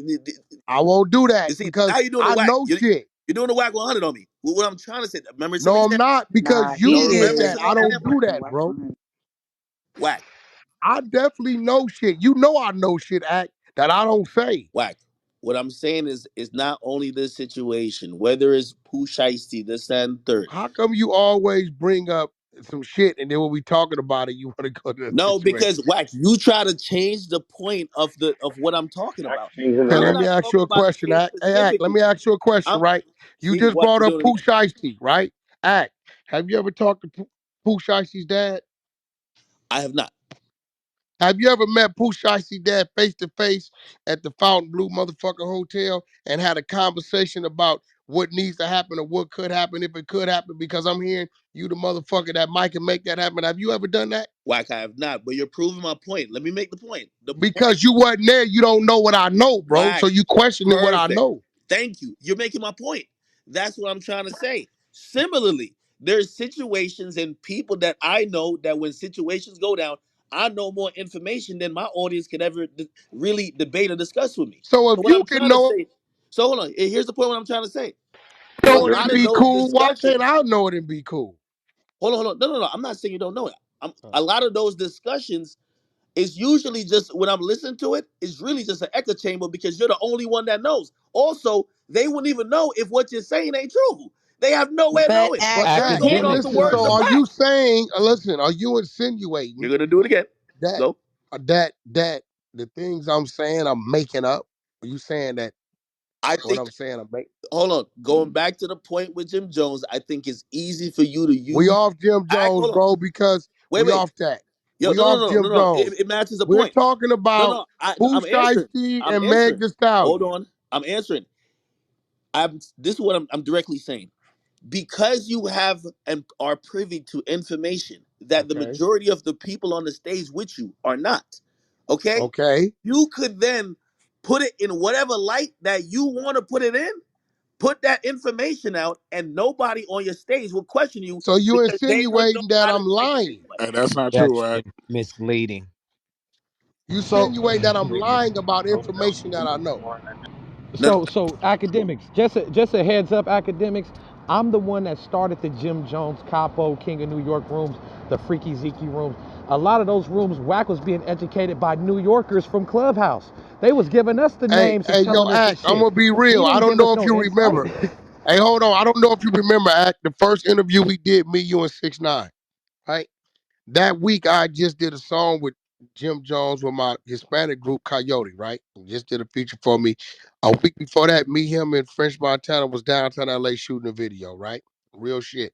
I won't do you that see, now because you're doing the I Whack. know shit. You're doing the Whack 100 on me. What I'm trying to say, remember some No, I'm example. not because Nah, you he No, did did. remember that. some I don't example. do that, bro. Whack, I definitely know shit. You know I know shit, Act, that I don't say. Whack. What I'm saying is not only this situation, whether it's Pooh Shiesty, this and third. How come you always bring up some shit and then when we talking about it, you want to go to the No, situation? because Whack, you try to change the point of what I'm talking about. vaccines in the Okay, I'm let room. me not ask you talking a about a question, case Act. Hey, Act, let specifically. me ask you a question, I'm right? You see just what brought you're up doing it Pooh again. Shiesty, right? Act, have you ever talked to Pooh Shiesty's dad? I have not. Have you ever met Pooh Shiesty's dad face to face at the Fountain Blue motherfucking hotel and had a conversation about what needs to happen or what could happen if it could happen? Because I'm hearing you the motherfucker that might can make that happen. Have you ever done that? Whack, I have not. But you're proving my point. Let me make the point. The point, Because you wasn't there, you don't know what I know, bro. So Whack, you questioning what I perfect. know. Thank you. You're making my point. That's what I'm trying to say. Similarly, there's situations and people that I know that when situations go down, I know more information than my audience could ever really debate or discuss with me. So if So what you I'm can trying to know it, say, so hold on. Here's the point. What I'm trying to say. A know it lot and of be those cool, why can't discussions. I know it and be cool? Hold on. No. I'm not saying you don't know it. A lot of those discussions is usually just when I'm listening to it, it's really just an echo chamber because you're the only one that knows. Also, they wouldn't even know if what you're saying ain't true. They have no way of But knowing. But I'm Act, going but off Academics the listen, is words so of are Wack. you saying, listen, are you You're insinuating gonna do it again. that Go. that the things I'm saying I'm making up? Are you saying that I what think. I'm saying I'm making? Hold on. Going back to the point with Jim Jones, I think it's easy for you to We use. off Jim Act. Jones, Hold on. bro, because we Wait. off that. Yo, We no, no, off no, no, Jim no. Jones. It matches the We're point. talking No, about no. Pooh I'm answering. Shiesty I'm and Meg answering. Thee Hold Stallion. on. I'm answering. This is what I'm directly saying. Because you have and are privy to information that the Okay. majority of the people on the stage with you are not, okay? Okay. You could then put it in whatever light that you want to put it in, put that information out, and nobody on your stage will question you So you because they would know insinuating that how to I'm take it lying. anyway. Hey, that's not true, That's Wack. misleading. You So insinuating that I'm lying about information that I know. No, no, So academics, just a heads up, academics. I'm the one that started the Jim Jones Capo King of New York rooms, the Freaky Zeke rooms. A lot of those rooms, Wack was being educated by New Yorkers from Clubhouse. They was giving us the Hey, names and hey, yo, telling us the Act, I'm shit. gonna be He real. I didn't don't give us know if no you insight. remember. Hey, hold on. I don't know if you remember, Act, the first interview we did, me, you, and 6ix9ine, right? That week I just did a song with Jim Jones with my Hispanic group Coyote, right? He just did a feature for me. A week before that, me, him, and French Montana was downtown LA shooting a video, right? Real shit.